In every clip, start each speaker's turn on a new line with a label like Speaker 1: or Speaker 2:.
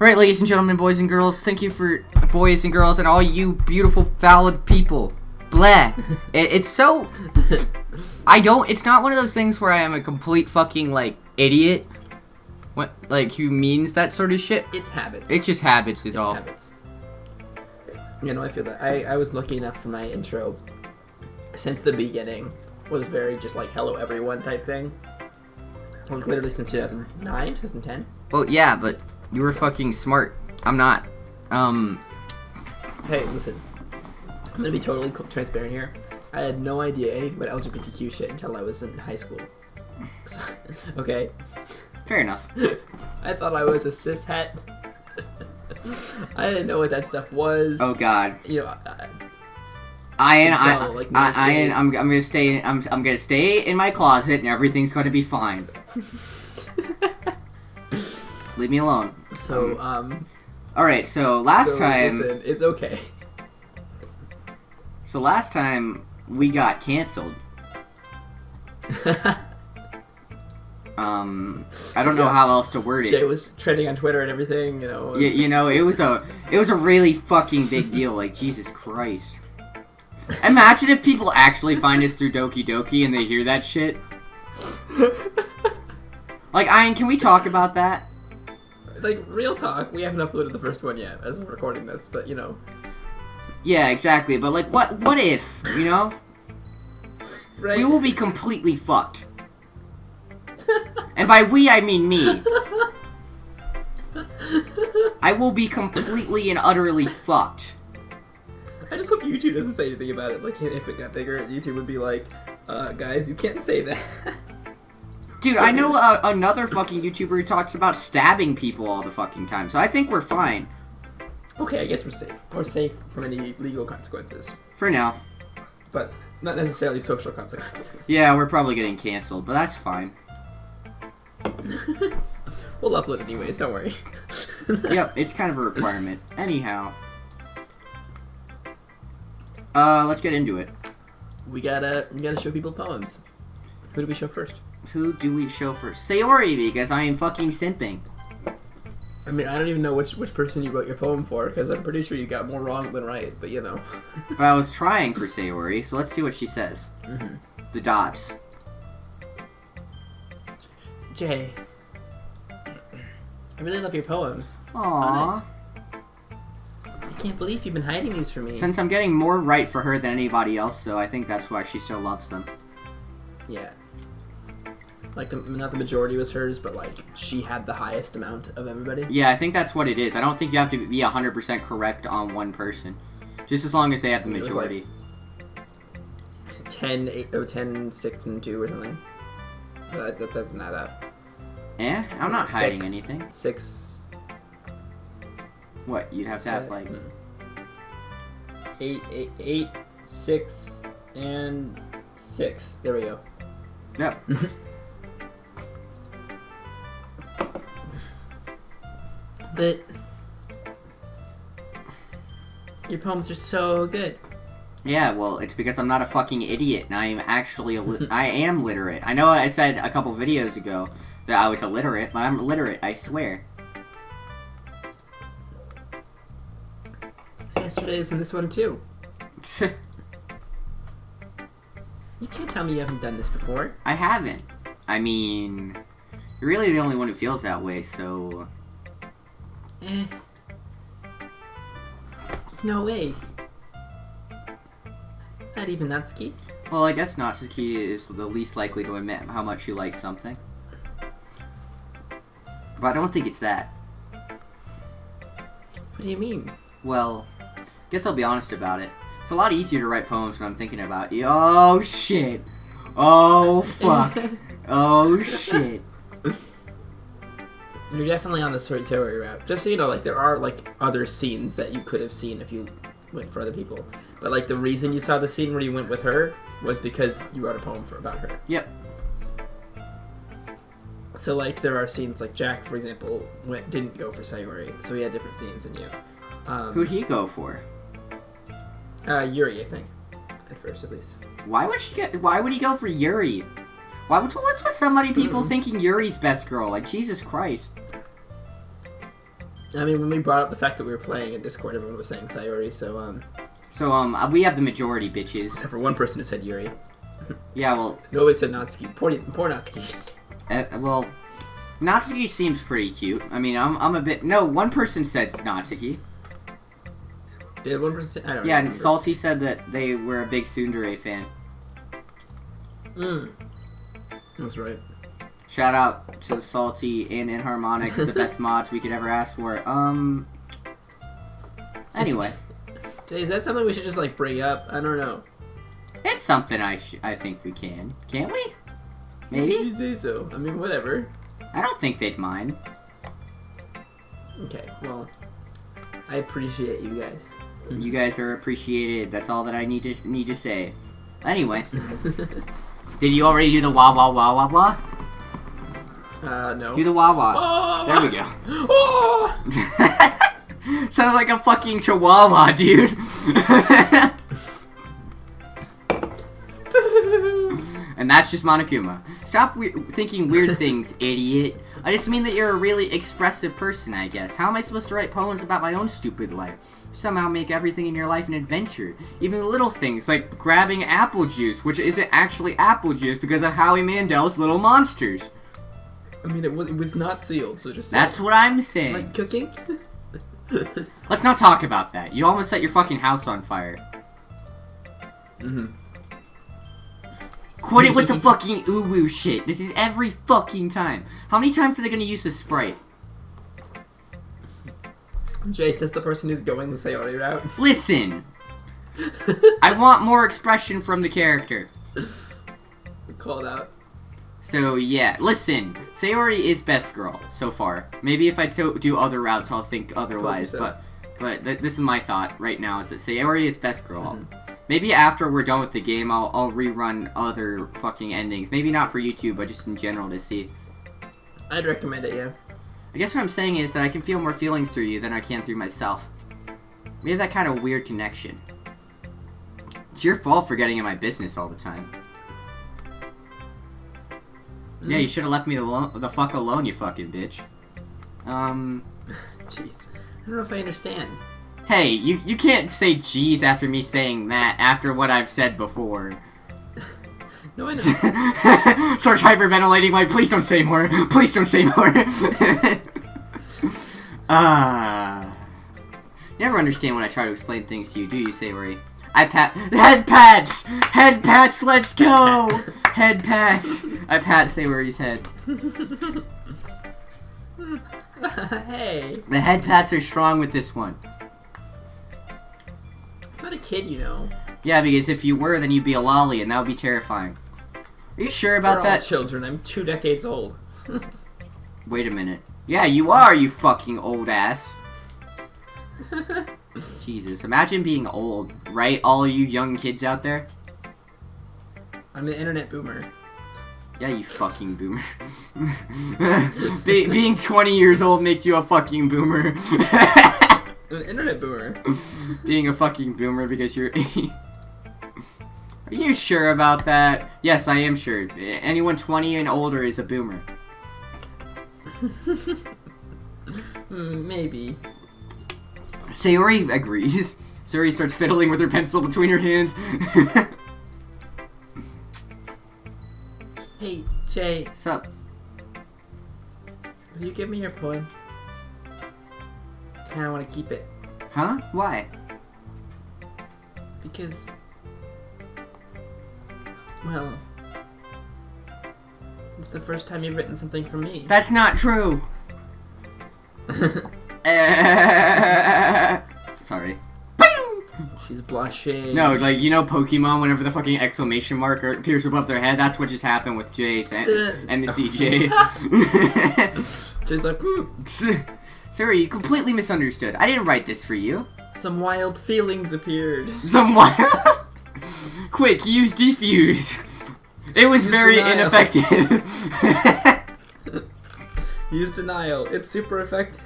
Speaker 1: Alright, ladies and gentlemen, boys and girls, thank you for boys and girls and all you beautiful, valid people. Blah. It's so... It's not one of those things where I am a complete fucking, like, idiot. What, like, who means that sort of shit.
Speaker 2: It's habits.
Speaker 1: It's just habits is all.
Speaker 2: Habits. You know, I feel that. I was lucky enough for my intro, since the beginning, was very just like, hello everyone type thing. Like, literally since 2009, 2010.
Speaker 1: Well, yeah, but you were fucking smart. I'm not.
Speaker 2: Hey, listen. I'm gonna be totally transparent here. I had no idea anything about LGBTQ shit until I was in high school. Okay?
Speaker 1: Fair enough.
Speaker 2: I thought I was a cishet. I didn't know what that stuff was.
Speaker 1: Oh God.
Speaker 2: You know,
Speaker 1: I'm gonna stay. I'm gonna stay in my closet, and everything's gonna be fine. Leave me alone.
Speaker 2: So,
Speaker 1: All right. So last time.
Speaker 2: Listen, it's okay.
Speaker 1: So last time we got canceled. I don't know how else to word it.
Speaker 2: Jay was trending on Twitter and everything, you know.
Speaker 1: It was a really fucking big deal. Like, Jesus Christ. Imagine if people actually find us through Doki Doki and they hear that shit. Like, Ian, can we talk about that?
Speaker 2: Like, real talk, we haven't uploaded the first one yet as we're recording this, but you know.
Speaker 1: Yeah, exactly. But like, what if, you know?
Speaker 2: Right.
Speaker 1: We will be completely fucked. And by we, I mean me. I will be completely and utterly fucked.
Speaker 2: I just hope YouTube doesn't say anything about it. Like, if it got bigger, YouTube would be like, guys, you can't say that.
Speaker 1: Dude, I know another fucking YouTuber who talks about stabbing people all the fucking time, so I think we're fine.
Speaker 2: Okay, I guess we're safe. We're safe from any legal consequences.
Speaker 1: For now.
Speaker 2: But not necessarily social consequences.
Speaker 1: Yeah, we're probably getting canceled, but that's fine.
Speaker 2: We'll upload anyways, don't worry.
Speaker 1: Yep, it's kind of a requirement. Anyhow. Let's get into it.
Speaker 2: We gotta show people poems. Who do we show first?
Speaker 1: Who do we show first? Sayori, because I am fucking simping.
Speaker 2: I mean, I don't even know which person you wrote your poem for, because I'm pretty sure you got more wrong than right, but you know.
Speaker 1: But I was trying for Sayori, so let's see what she says.
Speaker 2: Mm-hmm.
Speaker 1: The dots.
Speaker 2: Jay, I really love your poems.
Speaker 1: Aww.
Speaker 2: Honest. I can't believe you've been hiding these from me.
Speaker 1: Since I'm getting more right for her than anybody else, so I think that's why she still loves them.
Speaker 2: Yeah. Like, not the majority was hers, but, like, she had the highest amount of everybody.
Speaker 1: Yeah, I think that's what it is. I don't think you have to be 100% correct on one person. Just as long as they have the majority.
Speaker 2: Like 10, 6, and 2 or something. That doesn't add up.
Speaker 1: Eh? I'm not hiding anything.
Speaker 2: 6.
Speaker 1: What? You'd have to have, like...
Speaker 2: 8, 6, and 6. There we go.
Speaker 1: Yep.
Speaker 2: But your poems are so good.
Speaker 1: Yeah, well, it's because I'm not a fucking idiot, and I am actually I am literate. I know I said a couple videos ago that I was illiterate, but I'm literate, I swear.
Speaker 2: Yesterday was in this one too. You can't tell me you haven't done this before.
Speaker 1: I haven't. I mean, you're really the only one who feels that way, so...
Speaker 2: No way. Not even Natsuki?
Speaker 1: Well, I guess Natsuki is the least likely to admit how much you like something. But I don't think it's that.
Speaker 2: What do you mean?
Speaker 1: Well, guess I'll be honest about it. It's a lot easier to write poems when I'm thinking about you. Oh, shit. Oh, fuck. Oh, shit.
Speaker 2: You're definitely on the storytelling route. Just so you know, like, there are, like, other scenes that you could have seen if you went for other people. But, like, the reason you saw the scene where you went with her was because you wrote a poem about her.
Speaker 1: Yep.
Speaker 2: So, like, there are scenes, like, Jack, for example, didn't go for Sayori, so he had different scenes than you.
Speaker 1: Who'd he go for?
Speaker 2: Yuri, I think. At first, at least.
Speaker 1: Why would he go for Yuri? What's with so many people thinking Yuri's best girl? Like, Jesus Christ.
Speaker 2: I mean, when we brought up the fact that we were playing in Discord, everyone was saying Sayori, so,
Speaker 1: we have the majority, bitches.
Speaker 2: except for one person who said Yuri.
Speaker 1: Yeah, well...
Speaker 2: Nobody said Natsuki. Poor Natsuki.
Speaker 1: Well, Natsuki seems pretty cute. I mean, I'm a bit... No, one person said Natsuki.
Speaker 2: Did one person say... I don't
Speaker 1: Yeah,
Speaker 2: remember.
Speaker 1: and Salty said that they were a big Tsundere fan.
Speaker 2: That's right.
Speaker 1: Shout out to Salty and Inharmonics, the best mods we could ever ask for. Anyway.
Speaker 2: Jay, is that something we should just, like, bring up? I don't know.
Speaker 1: It's something I think we can. Can't we? Maybe?
Speaker 2: You say so. I mean, whatever.
Speaker 1: I don't think they'd mind.
Speaker 2: Okay, well, I appreciate you guys.
Speaker 1: You guys are appreciated. That's all that I need to say. Anyway. Did you already do the wah wah wah wah wah?
Speaker 2: No.
Speaker 1: Do the wah wah.
Speaker 2: Oh,
Speaker 1: There we go.
Speaker 2: Oh!
Speaker 1: Sounds like a fucking chihuahua, dude. And that's just Monokuma. Stop thinking weird things, idiot. I just mean that you're a really expressive person, I guess. How am I supposed to write poems about my own stupid life? Somehow make everything in your life an adventure. Even little things like grabbing apple juice, which isn't actually apple juice because of Howie Mandel's Little Monsters.
Speaker 2: I mean, it was not sealed, so just...
Speaker 1: That's what I'm saying.
Speaker 2: Like cooking?
Speaker 1: Let's not talk about that. You almost set your fucking house on fire. Quit it with the fucking uwu shit. This is every fucking time. How many times are they gonna use the Sprite?
Speaker 2: Jace is the person who's going the Sayori route.
Speaker 1: Listen! I want more expression from the character.
Speaker 2: Called out.
Speaker 1: So, yeah. Listen. Sayori is best girl, so far. Maybe if I do other routes, I'll think otherwise.
Speaker 2: so.
Speaker 1: But this is my thought right now, is that Sayori is best girl. Maybe after we're done with the game, I'll rerun other fucking endings. Maybe not for YouTube, but just in general to see.
Speaker 2: I'd recommend it, yeah.
Speaker 1: I guess what I'm saying is that I can feel more feelings through you than I can through myself. We have that kind of weird connection. It's your fault for getting in my business all the time. Yeah, you should have left me the fuck alone, you fucking bitch.
Speaker 2: Jeez. I don't know if I understand.
Speaker 1: Hey, you can't say jeez after me saying that after what I've said before.
Speaker 2: No, I know.
Speaker 1: Starts hyperventilating like, please don't say more. Please don't say more. You never understand when I try to explain things to you, do you, Sayori? Head pats! Head pats, let's go! Head pats! I pat Sayori's head.
Speaker 2: Hey.
Speaker 1: The head pats are strong with this one.
Speaker 2: I'm not a kid, you know.
Speaker 1: Yeah, because if you were, then you'd be a lolly, and that would be terrifying. Are you sure about
Speaker 2: We're all
Speaker 1: that?
Speaker 2: children. I'm 2 decades old.
Speaker 1: Wait a minute. Yeah, you are, you fucking old ass. Jesus, imagine being old, right? All you young kids out there.
Speaker 2: I'm an internet boomer.
Speaker 1: Yeah, you fucking boomer. Being 20 years old makes you a fucking boomer.
Speaker 2: An internet boomer.
Speaker 1: Being a fucking boomer because you're... Are you sure about that? Yes, I am sure. Anyone 20 and older is a boomer.
Speaker 2: Maybe.
Speaker 1: Sayori agrees. Sayori starts fiddling with her pencil between her hands.
Speaker 2: Hey, Jay.
Speaker 1: What's up?
Speaker 2: Will you give me your poem? I kinda wanna keep it.
Speaker 1: Huh? Why?
Speaker 2: Because... well... it's the first time you've written something for me.
Speaker 1: That's not true. Sorry.
Speaker 2: She's blushing.
Speaker 1: No, like, you know Pokemon, whenever the fucking exclamation mark appears above their head, that's what just happened with Jace and the CJ.
Speaker 2: Jay's like,
Speaker 1: Sorry, you completely misunderstood. I didn't write this for you.
Speaker 2: some wild feelings appeared.
Speaker 1: Some wild... Quick, use defuse. It was very
Speaker 2: denial.
Speaker 1: ineffective.
Speaker 2: Use denial. It's super effective.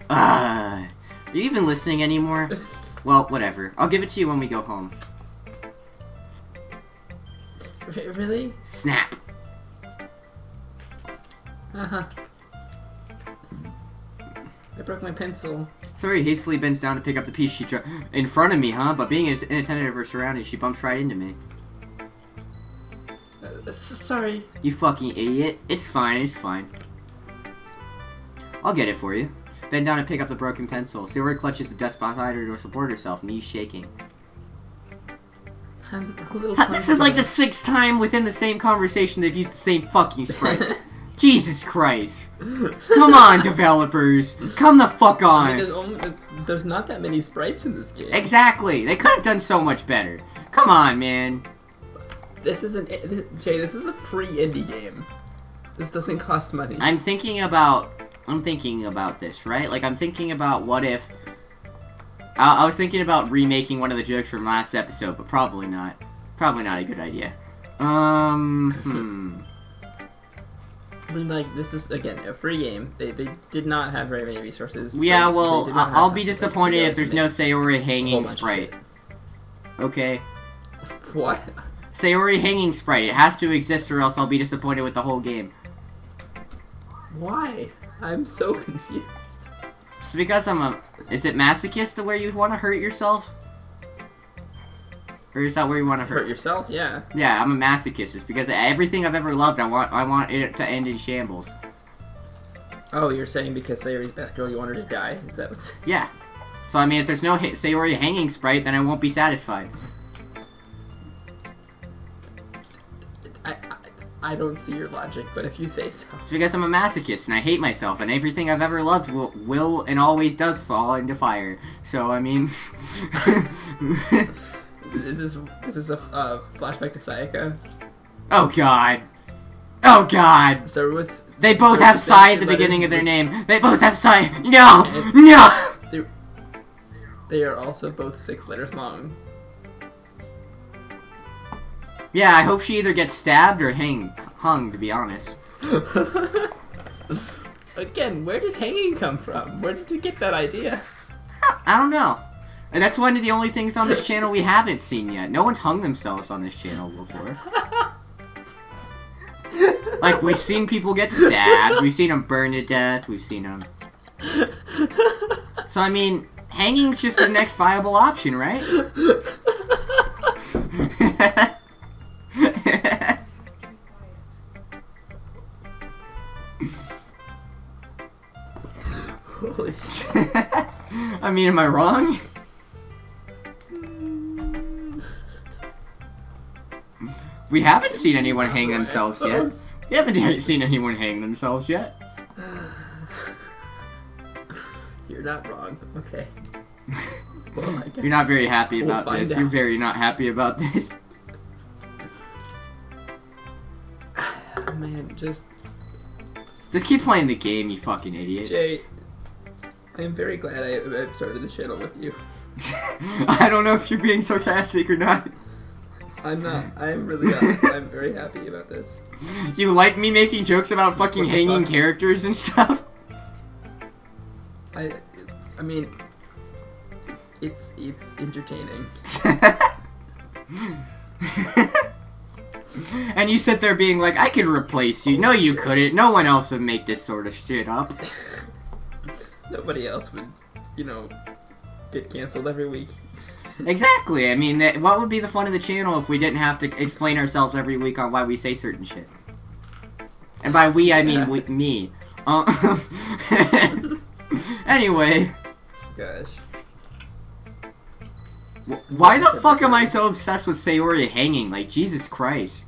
Speaker 1: Are you even listening anymore? Well, whatever. I'll give it to you when we go home.
Speaker 2: Really?
Speaker 1: Snap.
Speaker 2: I broke my pencil.
Speaker 1: Sayori hastily bends down to pick up the piece she dropped. In front of me, huh? But being inattentive of her surroundings, she bumps right into me.
Speaker 2: Sorry.
Speaker 1: You fucking idiot. It's fine, it's fine. I'll get it for you. Bend down and pick up the broken pencil. Sayori clutches the desk behind her to support herself, knees shaking.
Speaker 2: I'm a little
Speaker 1: This is like the 6th time within the same conversation they've used the same fucking sprite. Jesus Christ. Come on, developers. Come the fuck on.
Speaker 2: I mean, there's not that many sprites in this game.
Speaker 1: Exactly. They could have done so much better. Come on, man.
Speaker 2: This is Jay, this is a free indie game. This doesn't cost money.
Speaker 1: I'm thinking about this, right? Like, I'm thinking about what if... I was thinking about remaking one of the jokes from last episode, but probably not. Probably not a good idea.
Speaker 2: I mean, like, this is, again, a free game. They did not have very many resources.
Speaker 1: Yeah,
Speaker 2: so
Speaker 1: well, I'll be disappointed if there's no Sayori hanging sprite. Okay?
Speaker 2: What?
Speaker 1: Sayori hanging sprite. It has to exist or else I'll be disappointed with the whole game.
Speaker 2: Why? I'm so confused.
Speaker 1: It's because I'm a... Is it masochist where you want to hurt yourself? Or is that where you want to
Speaker 2: Hurt yourself? Yeah.
Speaker 1: Yeah, I'm a masochist. It's because everything I've ever loved, I want it to end in shambles.
Speaker 2: Oh, you're saying because Sayori's best girl, you want her to die? Is that what's...
Speaker 1: Yeah. So, I mean, if there's no Sayori hanging sprite, then I won't be satisfied.
Speaker 2: I don't see your logic, but if you say so.
Speaker 1: It's because I'm a masochist and I hate myself, and everything I've ever loved will and always does fall into fire. So, I mean...
Speaker 2: Is this a flashback to Sayaka?
Speaker 1: Oh god. Oh god.
Speaker 2: So what's...
Speaker 1: They both have Sai at the beginning of their name. They both have Sai. No! No!
Speaker 2: They are also both 6 letters long.
Speaker 1: Yeah, I hope she either gets stabbed or hung, to be honest.
Speaker 2: Again, where does hanging come from? Where did you get that idea?
Speaker 1: I don't know. And that's one of the only things on this channel we haven't seen yet. No one's hung themselves on this channel before. Like, we've seen people get stabbed, we've seen them burn to death, we've seen them... So, I mean, hanging's just the next viable option, right?
Speaker 2: Holy shit.
Speaker 1: I mean, am I wrong? We haven't seen anyone hang themselves yet. We haven't seen anyone hang themselves yet.
Speaker 2: You're not wrong. Okay. Well, I guess
Speaker 1: You're not very happy
Speaker 2: we'll
Speaker 1: about
Speaker 2: find
Speaker 1: this.
Speaker 2: out.
Speaker 1: You're very not happy about this.
Speaker 2: Man, just
Speaker 1: keep playing the game, you fucking idiot.
Speaker 2: Jay, I am very glad I've started this channel with you.
Speaker 1: I don't know if you're being sarcastic or not.
Speaker 2: I'm not. I'm really not. I'm very happy about this.
Speaker 1: You like me making jokes about fucking
Speaker 2: What the
Speaker 1: hanging
Speaker 2: fuck?
Speaker 1: characters and stuff?
Speaker 2: I mean, it's entertaining.
Speaker 1: And you sit there being like, I could replace you. No, you couldn't. No one else would make this sort of shit up.
Speaker 2: Nobody else would, get canceled every week.
Speaker 1: Exactly. I mean, what would be the fun of the channel if we didn't have to explain ourselves every week on why we say certain shit? And by we, I mean me. Anyway.
Speaker 2: Gosh.
Speaker 1: Why the fuck am I so obsessed with Sayori hanging? Like, Jesus Christ.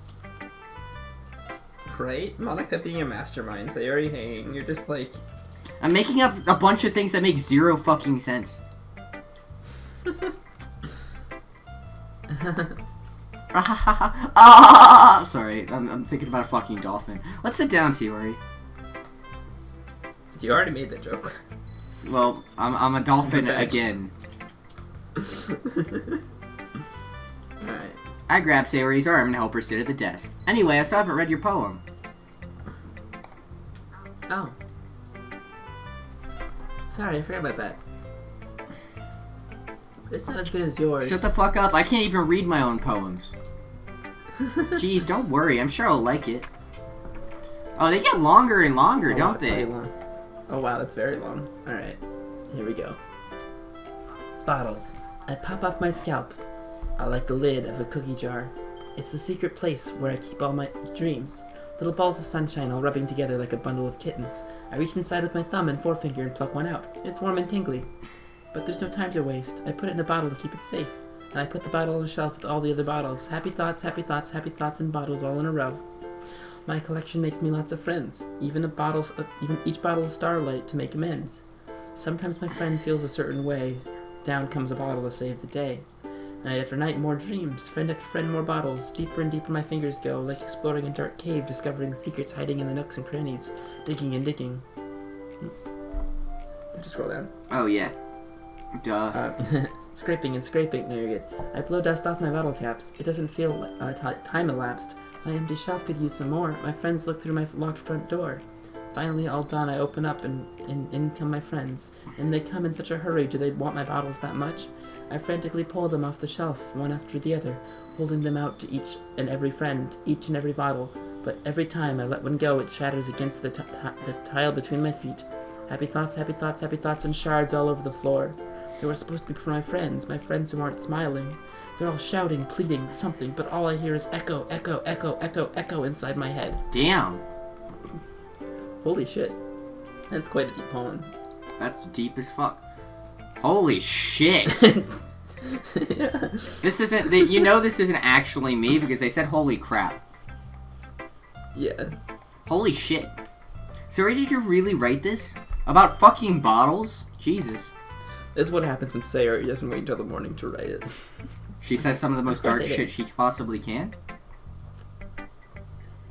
Speaker 2: Right? Monica being a mastermind, Sayori hanging, you're just like...
Speaker 1: I'm making up a bunch of things that make zero fucking sense. Sorry, I'm thinking about a fucking dolphin. Let's sit down, Sayori.
Speaker 2: You already made that joke.
Speaker 1: Well, I'm a dolphin
Speaker 2: It's a
Speaker 1: again.
Speaker 2: Alright.
Speaker 1: I grab Sayori's arm and help her sit at the desk. Anyway, I still haven't read your poem.
Speaker 2: Oh. Sorry, I forgot about that. It's not as good as yours.
Speaker 1: Shut the fuck up, I can't even read my own poems. Jeez, don't worry, I'm sure I'll like it. Oh, they get longer and longer,
Speaker 2: Oh, wow,
Speaker 1: don't
Speaker 2: it's very
Speaker 1: they?
Speaker 2: long. Oh wow, that's very long. Alright, here we go. Bottles. I pop off my scalp. I like the lid of a cookie jar. It's the secret place where I keep all my dreams. Little balls of sunshine all rubbing together like a bundle of kittens. I reach inside with my thumb and forefinger and pluck one out. It's warm and tingly. But there's no time to waste. I put it in a bottle to keep it safe. And I put the bottle on the shelf with all the other bottles. Happy thoughts, happy thoughts, happy thoughts, and bottles all in a row. My collection makes me lots of friends. Even each bottle of starlight to make amends. Sometimes my friend feels a certain way. Down comes a bottle to save the day. Night after night, more dreams. Friend after friend, more bottles. Deeper and deeper my fingers go, like exploring a dark cave, discovering secrets hiding in the nooks and crannies. Digging and digging. Just scroll down.
Speaker 1: Oh, yeah. Duh.
Speaker 2: Scraping and scraping. No, you're good. I blow dust off my bottle caps. It doesn't feel like time elapsed. My empty shelf could use some more. My friends look through my locked front door. Finally, all done, I open up and in come my friends. And they come in such a hurry. Do they want my bottles that much? I frantically pull them off the shelf, one after the other, holding them out to each and every friend, each and every bottle. But every time I let one go, it shatters against the tile between my feet. Happy thoughts, happy thoughts, happy thoughts, and shards all over the floor. They were supposed to be for my friends who aren't smiling. They're all shouting, pleading, something, but all I hear is echo, echo, echo, echo, echo inside my head.
Speaker 1: Damn.
Speaker 2: Holy shit. That's quite a deep poem.
Speaker 1: That's deep as fuck. Holy shit.
Speaker 2: Yeah.
Speaker 1: This isn't, this isn't actually me because they said holy crap.
Speaker 2: Yeah.
Speaker 1: Holy shit. Sorry, did you really write this? About fucking bottles? Jesus.
Speaker 2: This is what happens when Sayori doesn't wait until the morning to write it.
Speaker 1: She says some of the most
Speaker 2: Of course
Speaker 1: dark
Speaker 2: I did.
Speaker 1: shit she possibly can.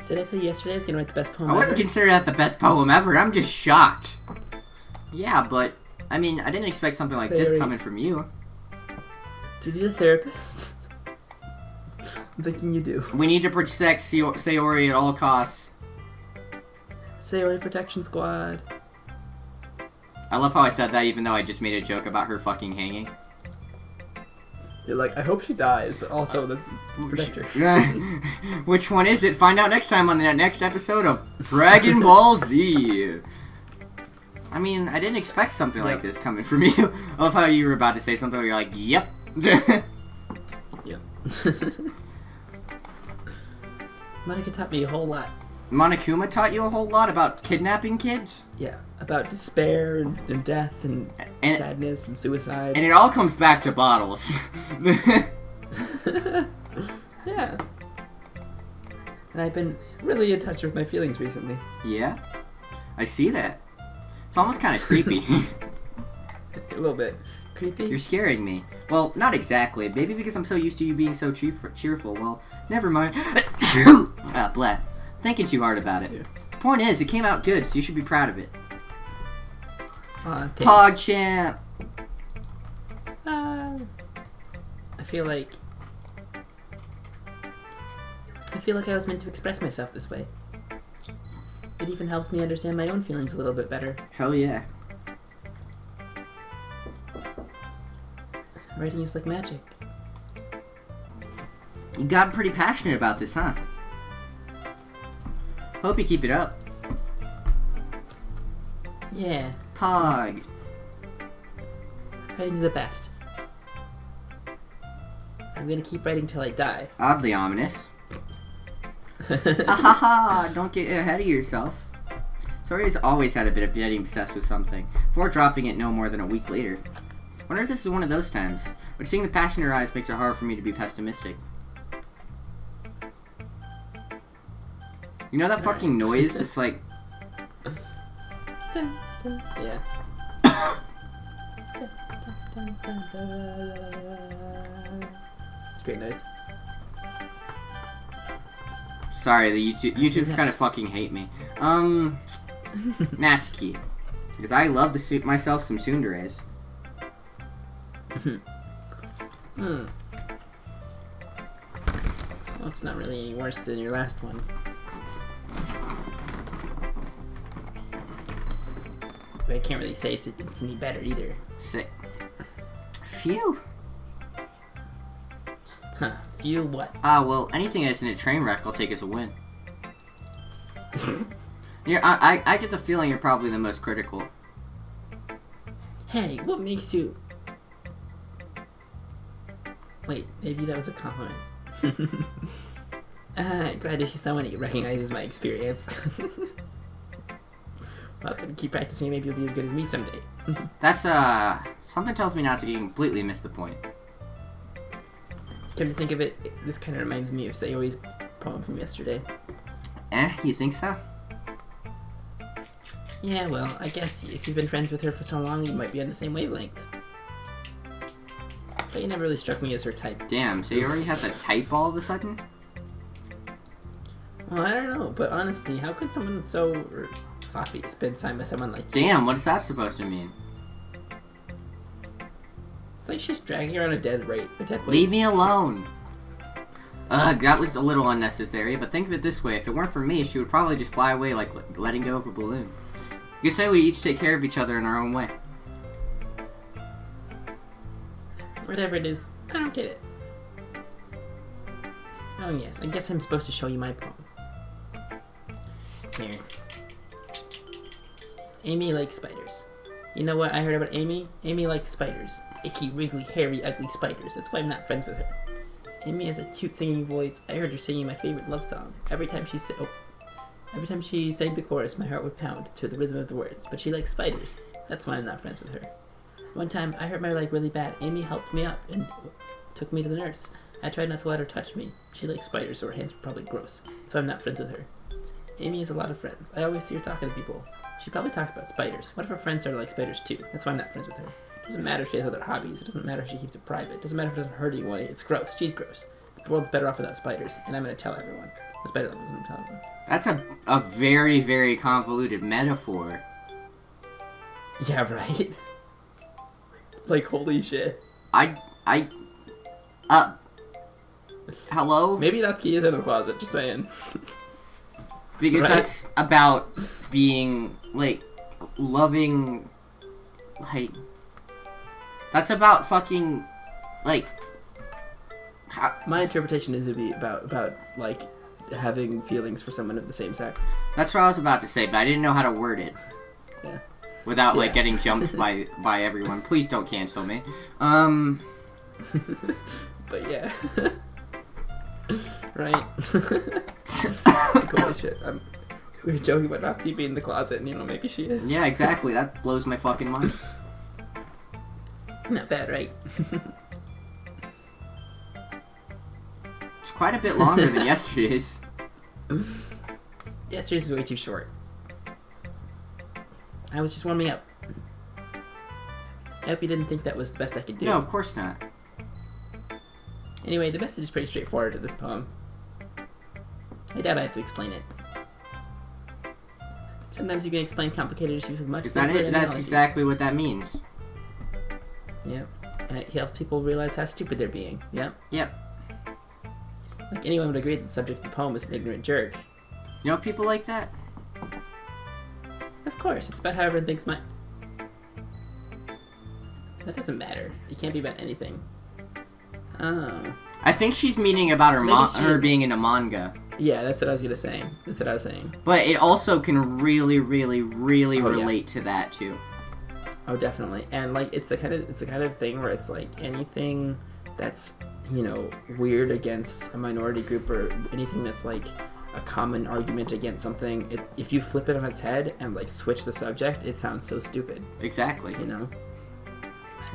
Speaker 2: Did I tell you yesterday I was gonna write the best poem
Speaker 1: I
Speaker 2: ever?
Speaker 1: wouldn't consider that the best poem ever. I'm just shocked. Yeah, but, I mean, I didn't expect something like this
Speaker 2: Sayori.
Speaker 1: coming from you.
Speaker 2: Do you need a therapist? I'm thinking you do.
Speaker 1: We need to protect Sayori at all costs.
Speaker 2: Sayori Protection Squad.
Speaker 1: I love how I said that even though I just made a joke about her fucking hanging.
Speaker 2: You're like, I hope she dies, but also let's protect her.
Speaker 1: Which one is it? Find out next time on the next episode of Dragon Ball Z. I mean, I didn't expect something like this coming from you. I love how you were about to say something where you're like, yep.
Speaker 2: Yep. Monica taught me a whole lot.
Speaker 1: Monokuma taught you a whole lot about kidnapping kids?
Speaker 2: Yeah, about despair and death and
Speaker 1: And-
Speaker 2: sadness and suicide.
Speaker 1: And it all comes back to bottles.
Speaker 2: Yeah. And I've been really in touch with my feelings recently.
Speaker 1: Yeah? I see that. It's almost kind of creepy.
Speaker 2: A little bit. Creepy?
Speaker 1: You're scaring me. Well, not exactly. Maybe because I'm so used to you being so cheerful. Well, never mind. Blah. Thinking too hard about it. Point is, it came out good, so you should be proud of it.
Speaker 2: Thanks.
Speaker 1: PogChamp!
Speaker 2: I feel like I was meant to express myself this way. It even helps me understand my own feelings a little bit better.
Speaker 1: Hell yeah.
Speaker 2: Writing is like magic.
Speaker 1: You got pretty passionate about this, huh? Hope you keep it up.
Speaker 2: Yeah,
Speaker 1: Pog.
Speaker 2: writing's the best. I'm gonna keep writing till I die.
Speaker 1: Oddly ominous. Ahaha, don't get ahead of yourself. Sori's always had a bit of getting obsessed with something, before dropping it no more than a week later. Wonder if this is one of those times, but seeing the passion in her eyes makes it hard for me to be pessimistic. You know that fucking noise? It's like...
Speaker 2: Dun, dun, yeah. It's great noise.
Speaker 1: Sorry, the YouTube's kind of fucking hate me. Natsuki. Because I love to suit myself some tsunderes.
Speaker 2: Well, it's not really any worse than your last one. But I can't really say it's any better either.
Speaker 1: Sick. Phew.
Speaker 2: Huh. Few what?
Speaker 1: Ah, well, anything that isn't a train wreck I'll take as a win. I get the feeling you're probably the most critical.
Speaker 2: Hey, what makes you... Wait, maybe that was a compliment. Glad to see someone who recognizes my experience. Well, I'm gonna keep practicing, maybe you'll be as good as me someday.
Speaker 1: That's, something tells me not to completely miss the point.
Speaker 2: Come to think of it, this kind of reminds me of Sayori's poem from yesterday.
Speaker 1: You think so?
Speaker 2: Yeah, well, I guess if you've been friends with her for so long, you might be on the same wavelength. But you never really struck me as her type.
Speaker 1: Damn, Sayori has a type all of a sudden?
Speaker 2: Well, I don't know, but honestly, how could someone so fluffy spend time with someone like you?
Speaker 1: Damn, what is that supposed to mean?
Speaker 2: It's like she's dragging her on a dead weight.
Speaker 1: Leave me alone! Ugh, that was a little unnecessary, but think of it this way. If it weren't for me, she would probably just fly away like letting go of a balloon. You could say we each take care of each other in our own way.
Speaker 2: Whatever it is, I don't get it. Oh yes, I guess I'm supposed to show you my poem. Here. Amy likes spiders. You know what I heard about Amy? Amy likes spiders. Icky, wriggly, hairy, ugly spiders. That's why I'm not friends with her. Amy has a cute singing voice. I heard her singing my favorite love song. Every time she sang the chorus, my heart would pound to the rhythm of the words. But she likes spiders. That's why I'm not friends with her. One time, I hurt my leg really bad. Amy helped me up and took me to the nurse. I tried not to let her touch me. She likes spiders, so her hands were probably gross. So I'm not friends with her. Amy has a lot of friends. I always see her talking to people. She probably talks about spiders. What if her friends started like spiders too? That's why I'm not friends with her. It doesn't matter if she has other hobbies. It doesn't matter if she keeps it private. It doesn't matter if it doesn't hurt anyone. It's gross. She's gross. The world's better off without spiders, and I'm going to tell everyone. It's better than I'm telling them.
Speaker 1: That's a very, very convoluted metaphor.
Speaker 2: Yeah, right? Like, holy shit.
Speaker 1: Hello?
Speaker 2: Maybe Natsuki is in the closet, just saying.
Speaker 1: Because
Speaker 2: Right?
Speaker 1: that's about being, like, loving, like, that's about fucking, like,
Speaker 2: My interpretation is to be about like, having feelings for someone of the same sex.
Speaker 1: that's what I was about to say, but I didn't know how to word it.
Speaker 2: Yeah.
Speaker 1: Without, like,
Speaker 2: Yeah.
Speaker 1: getting jumped by everyone. Please don't cancel me.
Speaker 2: But yeah. Right? Like, holy shit. We were joking about Natsuki being in the closet, and maybe she is.
Speaker 1: Yeah, exactly. That blows my fucking mind.
Speaker 2: Not bad, right?
Speaker 1: It's quite a bit longer than yesterday's.
Speaker 2: Yesterday's was way too short. I was just warming up. I hope you didn't think that was the best I could do.
Speaker 1: No, of course not.
Speaker 2: Anyway, the message is pretty straightforward to this poem. I doubt I have to explain it. Sometimes you can explain complicated issues with much
Speaker 1: Is that
Speaker 2: simpler
Speaker 1: it? That's
Speaker 2: analogies.
Speaker 1: exactly what that means.
Speaker 2: Yeah. And it helps people realize how stupid they're being. Yeah.
Speaker 1: Yep.
Speaker 2: Like anyone would agree that the subject of the poem is an ignorant jerk.
Speaker 1: You know people like that?
Speaker 2: Of course, it's about how everyone thinks my... That doesn't matter. It can't be about anything. Oh.
Speaker 1: I think she's meaning about
Speaker 2: So maybe
Speaker 1: her being in a manga.
Speaker 2: Yeah, that's what I was gonna say. That's what I was saying.
Speaker 1: But it also can really, really, really
Speaker 2: Oh, yeah.
Speaker 1: relate to that too.
Speaker 2: Oh, definitely. And like, it's the kind of thing where it's like anything that's weird against a minority group or anything that's like a common argument against something. If you flip it on its head and like switch the subject, it sounds so stupid.
Speaker 1: Exactly.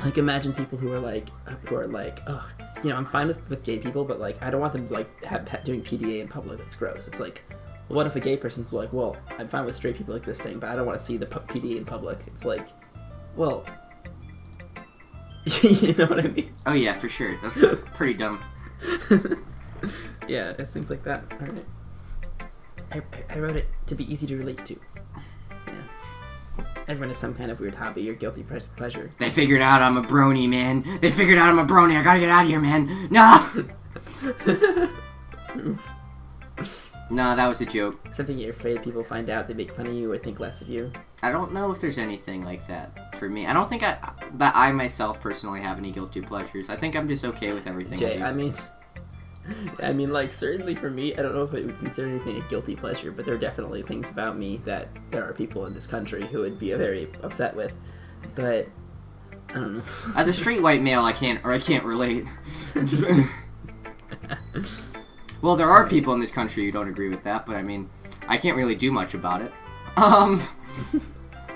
Speaker 2: Like imagine people who are like, ugh, I'm fine with gay people, but like I don't want them like doing PDA in public. That's gross. It's like, well, what if a gay person's like, well, I'm fine with straight people existing, but I don't want to see the PDA in public. It's like, well, you know what I mean?
Speaker 1: Oh yeah, for sure. That's pretty dumb.
Speaker 2: Yeah, it's things like that. All right. I wrote it to be easy to relate to. Yeah. Everyone has some kind of weird hobby or guilty pleasure.
Speaker 1: They figured out I'm a brony, man. They figured out I'm a brony. I gotta get out of here, man. No! No, that was a joke.
Speaker 2: Something you're afraid people find out, they make fun of you or think less of you.
Speaker 1: I don't know if there's anything like that for me. I don't think that I myself personally have any guilty pleasures. I think I'm just okay with everything.
Speaker 2: Jay, I mean, I mean, like, certainly for me, I don't know if it would consider anything a guilty pleasure, but there are definitely things about me that there are people in this country who would be very upset with. But I don't know.
Speaker 1: As a straight white male, I can't relate. Well, there are people in this country who don't agree with that, but I mean, I can't really do much about it.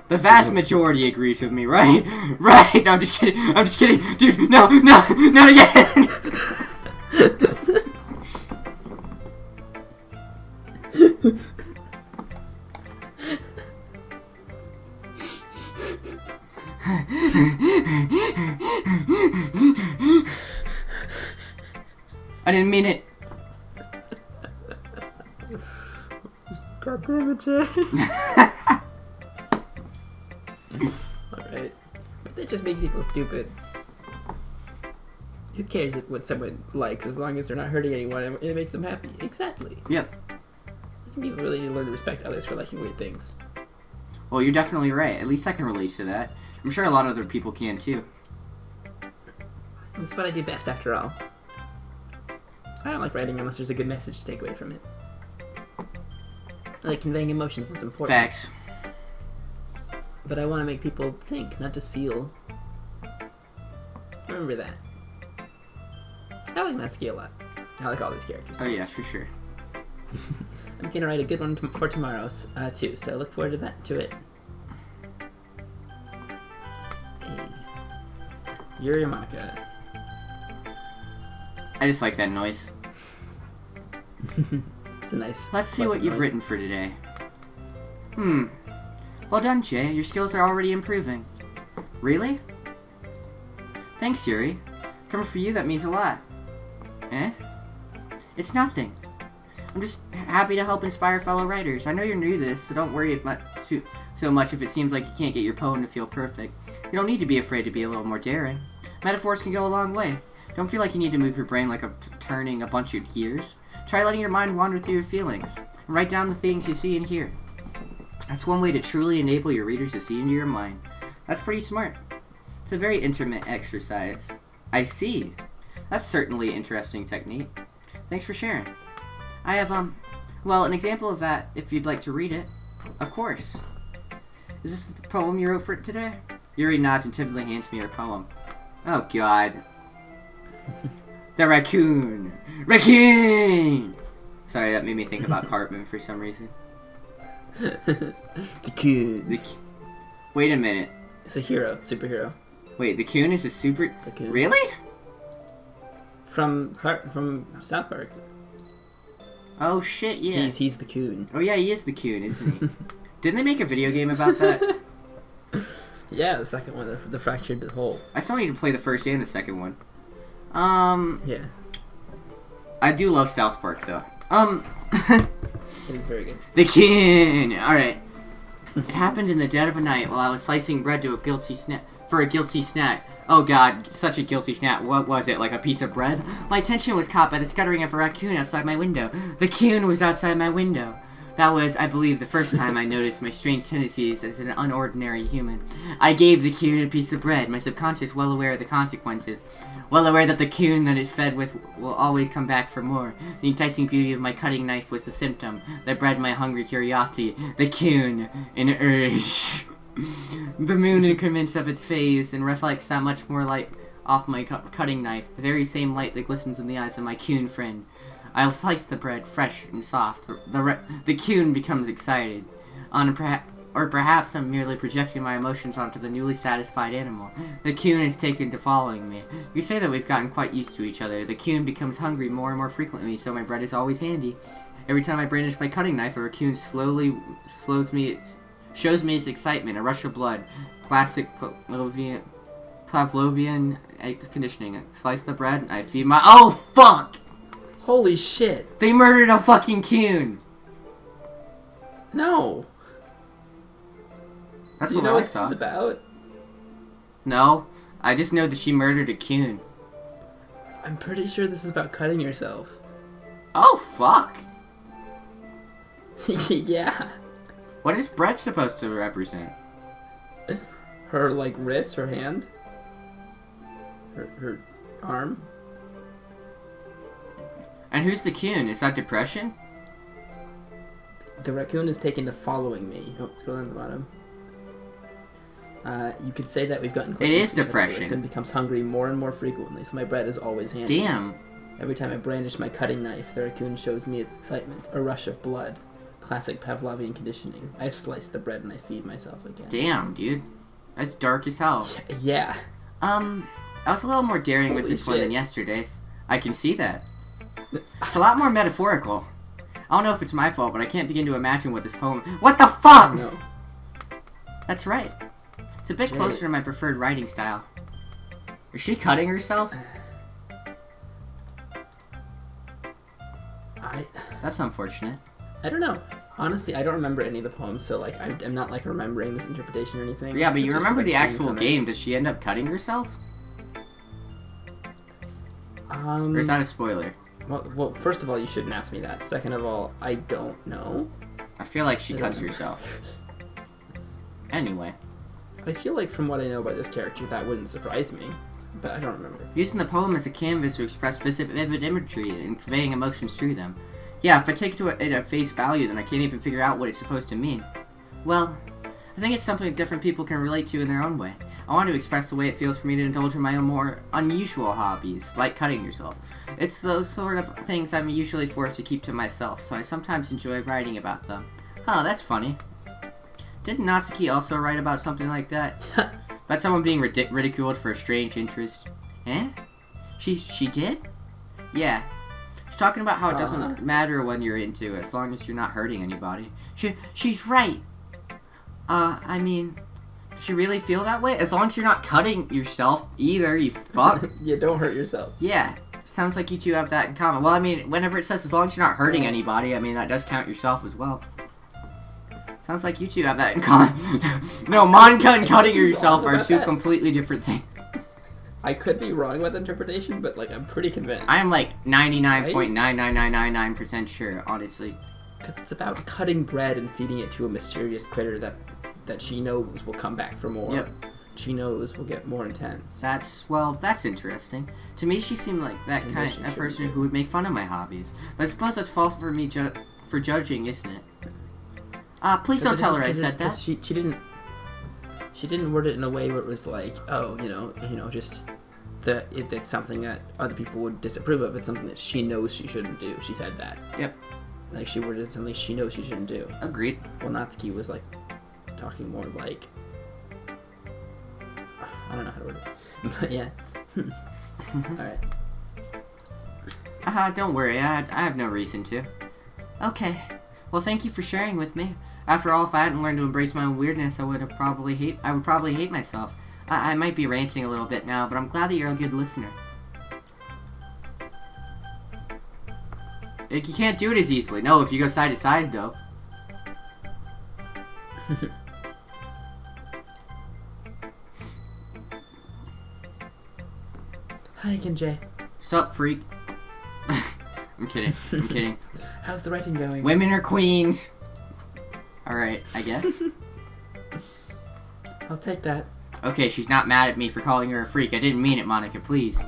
Speaker 1: The vast majority agrees with me, right? Right? No, I'm just kidding. Dude, no, not again! I didn't mean it.
Speaker 2: God damn it, Jay. Alright. But that just makes people stupid. Who cares what someone likes as long as they're not hurting anyone and it makes them happy? Exactly.
Speaker 1: Yep.
Speaker 2: I think people really need to learn to respect others for liking weird things.
Speaker 1: Well, you're definitely right. At least I can relate to that. I'm sure a lot of other people can too.
Speaker 2: That's what I do best, after all. I don't like writing unless there's a good message to take away from it. I like conveying emotions is important.
Speaker 1: Facts.
Speaker 2: But I want to make people think, not just feel. Remember that. I like Natsuki a lot. I like all these characters.
Speaker 1: Oh yeah, for sure.
Speaker 2: I'm gonna write a good one for tomorrow's too, so look forward to it. Hey. Yuri Monica.
Speaker 1: I just like that noise.
Speaker 2: It's a nice.
Speaker 1: Let's see what you've
Speaker 2: noise.
Speaker 1: written for today. Well done, Jay. Your skills are already improving. Really? Thanks, Yuri. Coming for you, that means a lot. Eh? It's nothing. I'm just happy to help inspire fellow writers. I know you're new to this, so don't worry so much if it seems like you can't get your poem to feel perfect. You don't need to be afraid to be a little more daring. Metaphors can go a long way. Don't feel like you need to move your brain like turning a bunch of gears. Try letting your mind wander through your feelings. And write down the things you see and hear. That's one way to truly enable your readers to see into your mind. That's pretty smart. It's a very intimate exercise. I see. That's certainly an interesting technique. Thanks for sharing. I have, well, an example of that, if you'd like to read it. Of course. Is this the poem you wrote for today? Yuri nods and timidly hands me her poem. Oh, God. The raccoon! Raccoon! Sorry, that made me think about Cartman for some reason.
Speaker 2: The coon.
Speaker 1: Wait a minute.
Speaker 2: It's a hero, superhero.
Speaker 1: Wait, the coon is a super...
Speaker 2: The coon.
Speaker 1: Really?
Speaker 2: From South Park.
Speaker 1: Oh shit, yeah.
Speaker 2: He's the coon.
Speaker 1: Oh yeah, he is the coon, isn't he? Didn't they make a video game about that?
Speaker 2: Yeah, the second one, the fractured hole.
Speaker 1: I still need to play the first and the second one.
Speaker 2: Yeah.
Speaker 1: I do love South Park though.
Speaker 2: It is very good.
Speaker 1: The coon! Alright. It happened in the dead of a night while I was slicing bread to a guilty snack. Oh god, such a guilty snack. What was it, like a piece of bread? My attention was caught by the scuttering of a raccoon outside my window. The coon was outside my window. That was, I believe, the first time I noticed my strange tendencies as an unordinary human. I gave the coon a piece of bread, my subconscious well aware of the consequences. Well aware that the coon that is fed with will always come back for more. The enticing beauty of my cutting knife was the symptom that bred my hungry curiosity. The coon, an urge. The moon increments of its phase and reflects that much more light off my cutting knife, the very same light that glistens in the eyes of my coon friend. I'll slice the bread fresh and soft. The coon becomes excited. Or perhaps I'm merely projecting my emotions onto the newly satisfied animal. The coon is taken to following me. You say that we've gotten quite used to each other. The coon becomes hungry more and more frequently, so my bread is always handy. Every time I brandish my cutting knife, the raccoon shows me its excitement, a rush of blood. Classic Pavlovian conditioning. Slice the bread, I feed my... Oh, fuck!
Speaker 2: Holy shit.
Speaker 1: They murdered a fucking coon!
Speaker 2: No.
Speaker 1: That's
Speaker 2: you
Speaker 1: what
Speaker 2: know
Speaker 1: I
Speaker 2: what
Speaker 1: saw.
Speaker 2: this is about?
Speaker 1: No, I just know that she murdered a coon.
Speaker 2: I'm pretty sure this is about cutting yourself.
Speaker 1: Oh, fuck!
Speaker 2: Yeah.
Speaker 1: What is bread supposed to represent?
Speaker 2: Her, like, wrist, her hand. Her arm.
Speaker 1: And who's the coon? Is that depression?
Speaker 2: The raccoon is taken to following me. Oh, scroll down the bottom. You could say that we've gotten
Speaker 1: It is depression.
Speaker 2: The raccoon becomes hungry more and more frequently, so my bread is always handy.
Speaker 1: Damn.
Speaker 2: Every time I brandish my cutting knife, the raccoon shows me its excitement. A rush of blood. Classic Pavlovian conditioning. I slice the bread and I feed myself again.
Speaker 1: Damn, dude. That's dark as hell.
Speaker 2: Yeah.
Speaker 1: I was a little more daring with this one than yesterday's. I can see that. It's a lot more metaphorical. I don't know if it's my fault, but I can't begin to imagine what this poem... What the fuck?!
Speaker 2: No.
Speaker 1: That's right. It's a bit closer to my preferred writing style. Is she cutting herself? That's unfortunate.
Speaker 2: I don't know. Honestly, I don't remember any of the poems, so like I'm not like remembering this interpretation or anything.
Speaker 1: Yeah, but you remember the actual game. Does she end up cutting herself? Or is that a spoiler?
Speaker 2: Well, first of all, you shouldn't ask me that. Second of all, I don't know.
Speaker 1: I feel like she cuts herself. Anyway.
Speaker 2: I feel like from what I know about this character, that wouldn't surprise me, but I don't remember.
Speaker 1: Using the poem as a canvas to express vivid imagery and conveying emotions through them. Yeah, if I take it at face value, then I can't even figure out what it's supposed to mean. Well, I think it's something different people can relate to in their own way. I want to express the way it feels for me to indulge in my own more unusual hobbies, like cutting yourself. It's those sort of things I'm usually forced to keep to myself, so I sometimes enjoy writing about them. Huh, that's funny. Didn't Natsuki also write about something like that? About someone being ridiculed for a strange interest? Eh? She did? Yeah. She's talking about how it doesn't matter when you're into it, as long as you're not hurting anybody. She's right. I mean, does she really feel that way? As long as you're not cutting yourself either, you fuck.
Speaker 2: Yeah, don't hurt yourself.
Speaker 1: Yeah. Sounds like you two have that in common. Well, I mean, whenever it says as long as you're not hurting anybody, I mean, that does count yourself as well. Sounds like you two have that in common. No, Monica and cutting yourself are two completely different things.
Speaker 2: I could be wrong about the interpretation, but like I'm pretty convinced.
Speaker 1: I am like 99.99999% sure, honestly.
Speaker 2: Cause it's about cutting bread and feeding it to a mysterious critter that she knows will come back for more.
Speaker 1: Yep.
Speaker 2: She knows will get more intense.
Speaker 1: That's interesting. To me, she seemed like that kind of person who would make fun of my hobbies. But I suppose that's false for me for judging, isn't it? Please don't tell her I said that.
Speaker 2: She didn't word it in a way where it was like, oh, just it's something that other people would disapprove of. It's something that she knows she shouldn't do. She said that.
Speaker 1: Yep.
Speaker 2: Like she worded something she knows she shouldn't do.
Speaker 1: Agreed.
Speaker 2: Well, Natsuki was like talking more like, I don't know how to word it, but yeah. All right.
Speaker 1: Don't worry. I have no reason to. Okay. Well, thank you for sharing with me. After all, if I hadn't learned to embrace my own weirdness, I would probably hate myself. I might be ranting a little bit now, but I'm glad that you're a good listener. You can't do it as easily. No, if you go side to side, though.
Speaker 2: Hi again, Jay.
Speaker 1: Sup, freak? I'm kidding.
Speaker 2: How's the writing going?
Speaker 1: Women are queens. Alright, I guess.
Speaker 2: I'll take that.
Speaker 1: Okay, she's not mad at me for calling her a freak. I didn't mean it, Monica, please.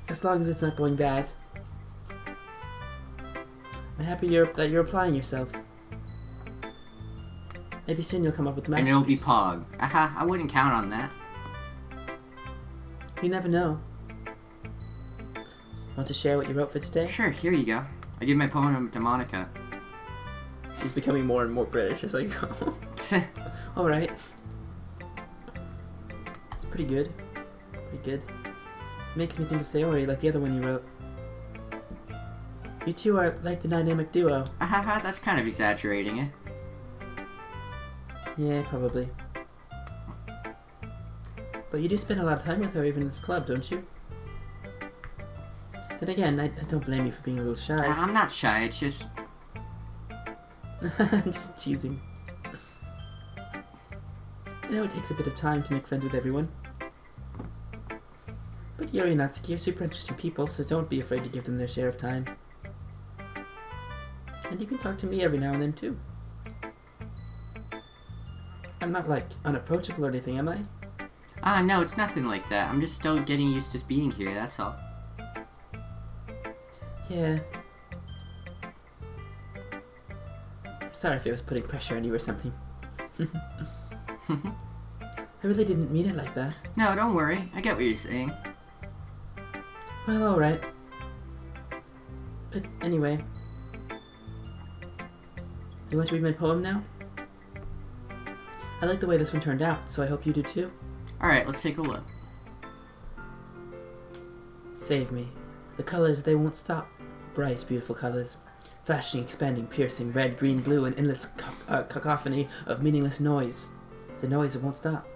Speaker 2: As long as it's not going bad. I'm happy that you're applying yourself. Maybe soon you'll come up with a masterpiece.
Speaker 1: And it'll be Pog. I wouldn't count on that.
Speaker 2: You never know. Want to share what you wrote for today?
Speaker 1: Sure, here you go. I give my poem to Monica.
Speaker 2: He's becoming more and more British as I go. Alright. It's pretty good. Makes me think of Sayori, like the other one you wrote. You two are like the dynamic duo.
Speaker 1: That's kind of exaggerating it.
Speaker 2: Yeah, probably. But you do spend a lot of time with her even in this club, don't you? Then again, I don't blame you for being a little shy.
Speaker 1: I'm not shy, it's just...
Speaker 2: I'm just teasing. I know it takes a bit of time to make friends with everyone. But Yuri and Natsuki are super interesting people, so don't be afraid to give them their share of time. And you can talk to me every now and then, too. I'm not, like, unapproachable or anything, am I?
Speaker 1: No, it's nothing like that. I'm just still getting used to being here, that's all.
Speaker 2: Yeah. Sorry if I was putting pressure on you or something. I really didn't mean it like that.
Speaker 1: No, don't worry. I get what you're saying.
Speaker 2: Well, alright. But anyway. You want to read my poem now? I like the way this one turned out, so I hope you do too.
Speaker 1: Alright, let's take a look.
Speaker 2: Save me. The colors, they won't stop. Bright, beautiful colors. Flashing, expanding, piercing, red, green, blue, an endless cacophony of meaningless noise. The noise, it won't stop.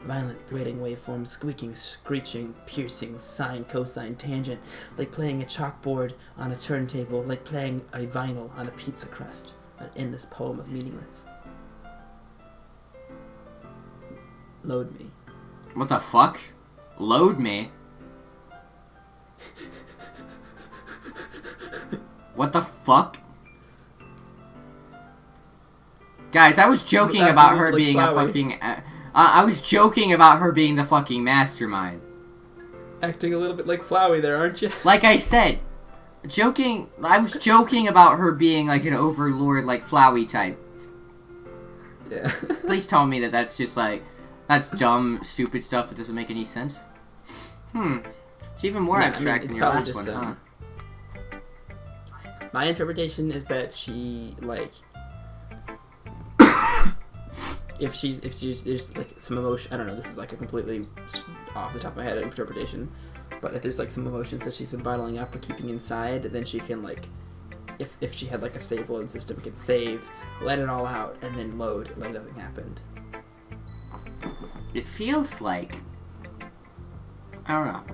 Speaker 2: Violent, grating waveforms, squeaking, screeching, piercing, sine, cosine, tangent, like playing a chalkboard on a turntable, like playing a vinyl on a pizza crust. An endless poem of meaningless. Load me.
Speaker 1: What the fuck? Load me? What the fuck? Guys, I was joking about her being a fucking... I was joking about her being the fucking mastermind.
Speaker 2: Acting a little bit like Flowey there, aren't you?
Speaker 1: Like I said, I was joking about her being like an overlord, like Flowey type.
Speaker 2: Yeah.
Speaker 1: Please tell me that that's just like... That's dumb, stupid stuff that doesn't make any sense. It's even more abstract than your last one, huh?
Speaker 2: My interpretation is that she, like... if she's there's like some emotion, I don't know, this is like a completely off the top of my head interpretation, but if there's like some emotions that she's been bottling up or keeping inside, then she can like, if she had like a save load system, could save, let it all out, and then load like nothing happened.
Speaker 1: It feels like... I don't know.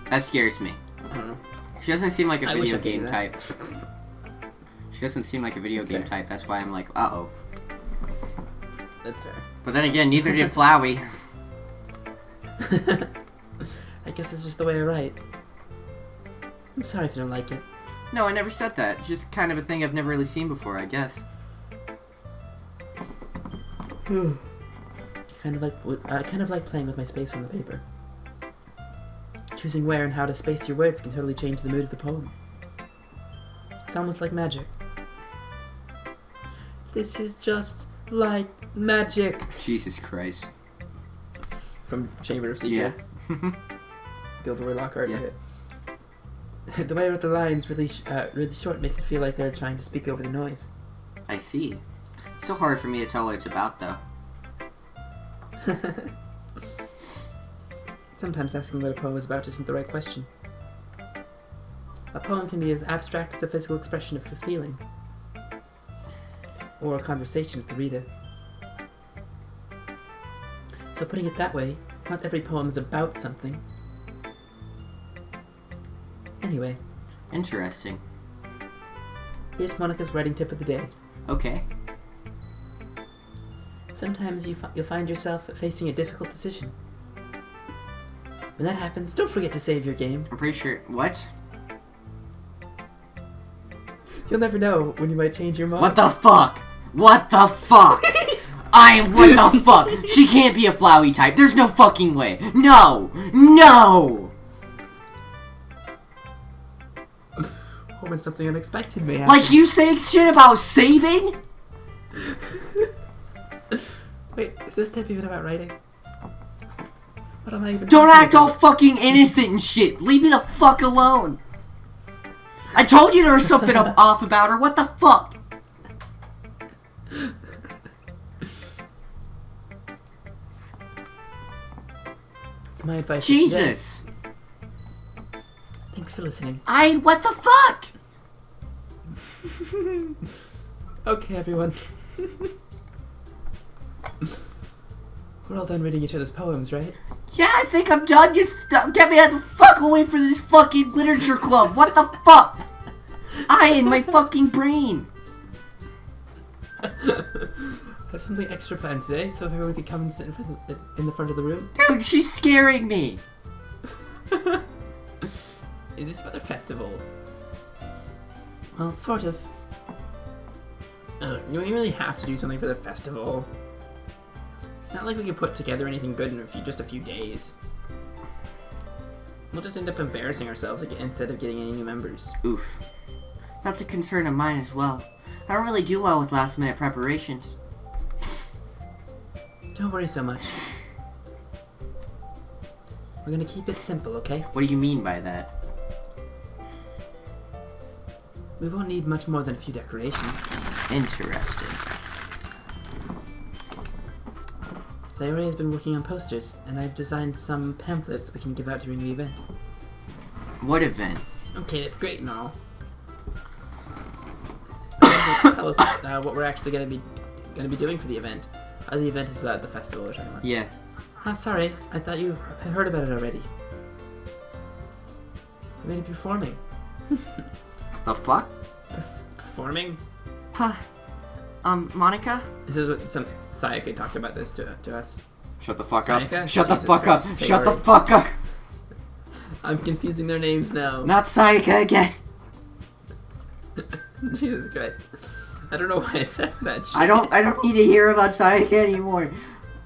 Speaker 1: That scares me.
Speaker 2: I don't know.
Speaker 1: She doesn't seem like a
Speaker 2: I wish
Speaker 1: video
Speaker 2: I could do
Speaker 1: game
Speaker 2: that.
Speaker 1: type. She doesn't seem like a video
Speaker 2: That's
Speaker 1: game
Speaker 2: fair.
Speaker 1: type, that's why I'm like, uh-oh.
Speaker 2: That's fair.
Speaker 1: But then again, neither did Flowey.
Speaker 2: I guess it's just the way I write. I'm sorry if you don't like it.
Speaker 1: No, I never said that. It's just kind of a thing I've never really seen before, I guess.
Speaker 2: kind of like playing with my space on the paper. Choosing where and how to space your words can totally change the mood of the poem. It's almost like magic. This is just like magic.
Speaker 1: Jesus Christ.
Speaker 2: From Chamber of Secrets.
Speaker 1: Yeah.
Speaker 2: Gilderoy Lockhart.
Speaker 1: Yeah.
Speaker 2: The way with the lines really short makes it feel like they're trying to speak over the noise.
Speaker 1: I see. It's so hard for me to tell what it's about, though.
Speaker 2: Sometimes asking what a poem is about isn't the right question. A poem can be as abstract as a physical expression of a feeling, or a conversation with the reader. So putting it that way, not every poem is about something. Anyway,
Speaker 1: Interesting.
Speaker 2: here's Monica's writing tip of the day.
Speaker 1: Okay.
Speaker 2: Sometimes you'll find yourself facing a difficult decision. When that happens, don't forget to save your game.
Speaker 1: I'm pretty sure... What?
Speaker 2: You'll never know when you might change your mind.
Speaker 1: What the fuck? What the fuck? What the fuck? She can't be a Flowey type. There's no fucking way. No! No!
Speaker 2: Or when something unexpected may happen.
Speaker 1: Like you saying shit about saving?
Speaker 2: Wait, is this tip even about writing? What am I even
Speaker 1: Don't
Speaker 2: talking
Speaker 1: act all
Speaker 2: about?
Speaker 1: fucking innocent and shit. Leave me the fuck alone. I told you there was something off about her. What the fuck?
Speaker 2: It's my advice. for today.
Speaker 1: Jesus.
Speaker 2: Thanks for listening.
Speaker 1: What the fuck?
Speaker 2: Okay, everyone. We're all done reading each other's poems, right?
Speaker 1: Yeah, I think I'm done. Just get me the fuck away from this fucking literature club. What the fuck? In my fucking brain.
Speaker 2: I have something extra planned today, so if everyone could come and sit in the front of the room.
Speaker 1: Dude, she's scaring me.
Speaker 2: Is this about the festival? Well, sort of. You really have to do something for the festival. It's not like we can put together anything good in just a few days. We'll just end up embarrassing ourselves instead of getting any new members.
Speaker 1: Oof. That's a concern of mine as well. I don't really do well with last-minute preparations.
Speaker 2: Don't worry so much. We're gonna keep it simple, okay?
Speaker 1: What do you mean by that?
Speaker 2: We won't need much more than a few decorations.
Speaker 1: Interesting.
Speaker 2: Sayori has been working on posters, and I've designed some pamphlets we can give out during the event.
Speaker 1: What event?
Speaker 2: Okay, that's great and all. Tell us what we're actually gonna be doing for the event. The event is the festival or something.
Speaker 1: Yeah.
Speaker 2: Sorry, I thought you had heard about it already. We're gonna be performing.
Speaker 1: The fuck?
Speaker 2: Performing?
Speaker 1: Huh. Monica?
Speaker 2: This is what some Sayaka talked about this to us.
Speaker 1: Shut the fuck up.
Speaker 2: Sayaka?
Speaker 1: Shut the
Speaker 2: Jesus
Speaker 1: fuck up.
Speaker 2: Christ,
Speaker 1: Shut the
Speaker 2: Sayori.
Speaker 1: fuck up.
Speaker 2: I'm confusing their names now.
Speaker 1: Not Sayaka again.
Speaker 2: Jesus Christ. I don't know why I said that shit.
Speaker 1: I don't need to hear about Sayaka anymore.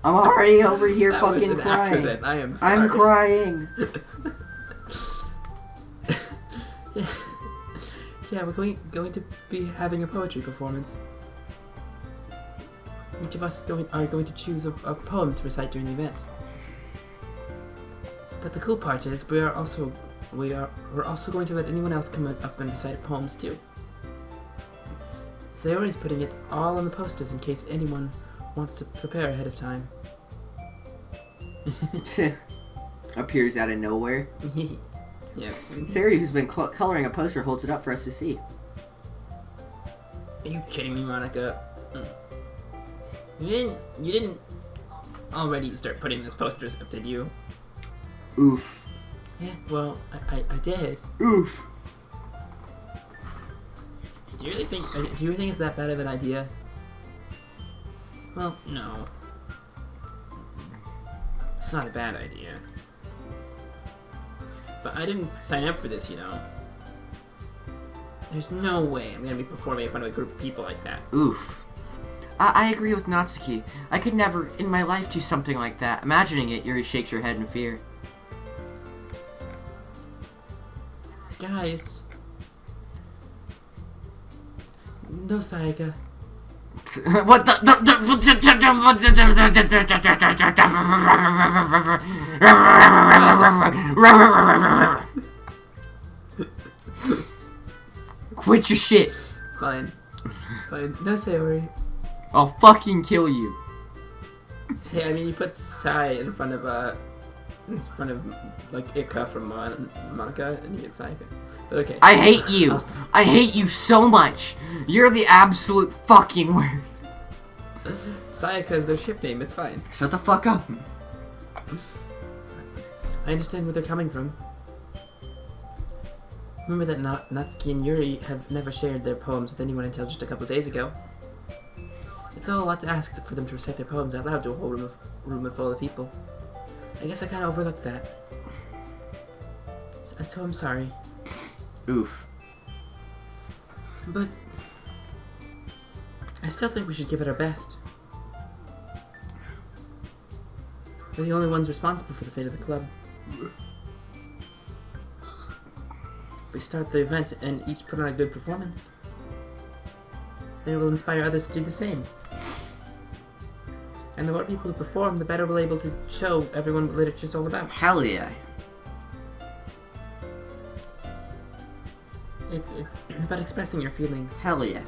Speaker 1: I'm already over here
Speaker 2: That
Speaker 1: fucking
Speaker 2: was an
Speaker 1: crying.
Speaker 2: accident. I am sorry.
Speaker 1: I'm crying.
Speaker 2: Yeah, we're going to be having a poetry performance. Each of us are going to choose a poem to recite during the event. But the cool part is we're also going to let anyone else come up and recite poems too. Sayori's putting it all on the posters in case anyone wants to prepare ahead of time.
Speaker 1: Appears out of nowhere.
Speaker 2: Yeah.
Speaker 1: Sayori, who's been coloring a poster, holds it up for us to see.
Speaker 2: Are you kidding me, Monica? You didn't already start putting those posters up, did you?
Speaker 1: Oof.
Speaker 2: Yeah, well, I did.
Speaker 1: Oof.
Speaker 2: Do you really think it's that bad of an idea? Well, no. It's not a bad idea. But I didn't sign up for this, you know. There's no way I'm gonna be performing in front of a group of people like that.
Speaker 1: Oof. I agree with Natsuki. I could never in my life do something like that. Imagining it, Yuri shakes her head in fear.
Speaker 2: Guys. No, Sayaka.
Speaker 1: What the? Quit your shit.
Speaker 2: Fine. No, Sayori.
Speaker 1: I'll fucking kill you.
Speaker 2: Hey, I mean, you put Sai in front of like Ika from Monica, and you get Sayaka. But okay.
Speaker 1: I hate you. I hate you so much. You're the absolute fucking worst.
Speaker 2: Sayaka is their ship name. It's fine.
Speaker 1: Shut the fuck up.
Speaker 2: I understand where they're coming from. Remember that Natsuki and Yuri have never shared their poems with anyone until just a couple of days ago. It's all a lot to ask for them to recite their poems out loud to a whole room full of people. I guess I kind of overlooked that. So I'm sorry.
Speaker 1: Oof.
Speaker 2: But I still think we should give it our best. We're the only ones responsible for the fate of the club. If we start the event and each put on a good performance, then it will inspire others to do the same. And the more people who perform, the better we're able to show everyone what literature's all about.
Speaker 1: Hell yeah.
Speaker 2: It's about expressing your feelings.
Speaker 1: Hell yeah.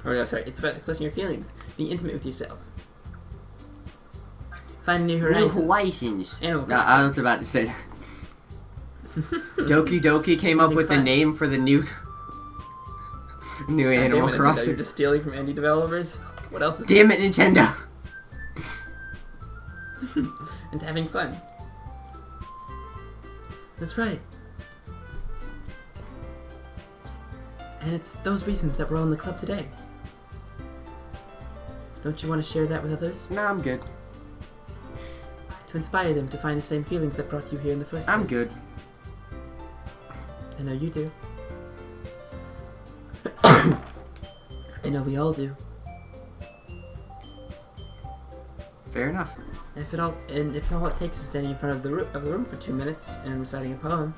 Speaker 2: Or no, sorry, it's about expressing your feelings. Being intimate with yourself. Find new horizons.
Speaker 1: New horizons.
Speaker 2: Animal
Speaker 1: No,
Speaker 2: Crossing.
Speaker 1: I was about to say that. Doki Doki came up with the name for the new Animal
Speaker 2: You're
Speaker 1: Crossing.
Speaker 2: just stealing from indie developers? What else is
Speaker 1: Damn it, Nintendo.
Speaker 2: and having fun. That's right. And it's those reasons that we're all in the club today. Don't you want to share that with others?
Speaker 1: No, I'm good.
Speaker 2: To inspire them to find the same feelings that brought you here in the first place?
Speaker 1: I'm good.
Speaker 2: I know you do. I know we all do.
Speaker 1: Fair enough.
Speaker 2: If all it takes is standing in front of the room for 2 minutes and reciting a poem,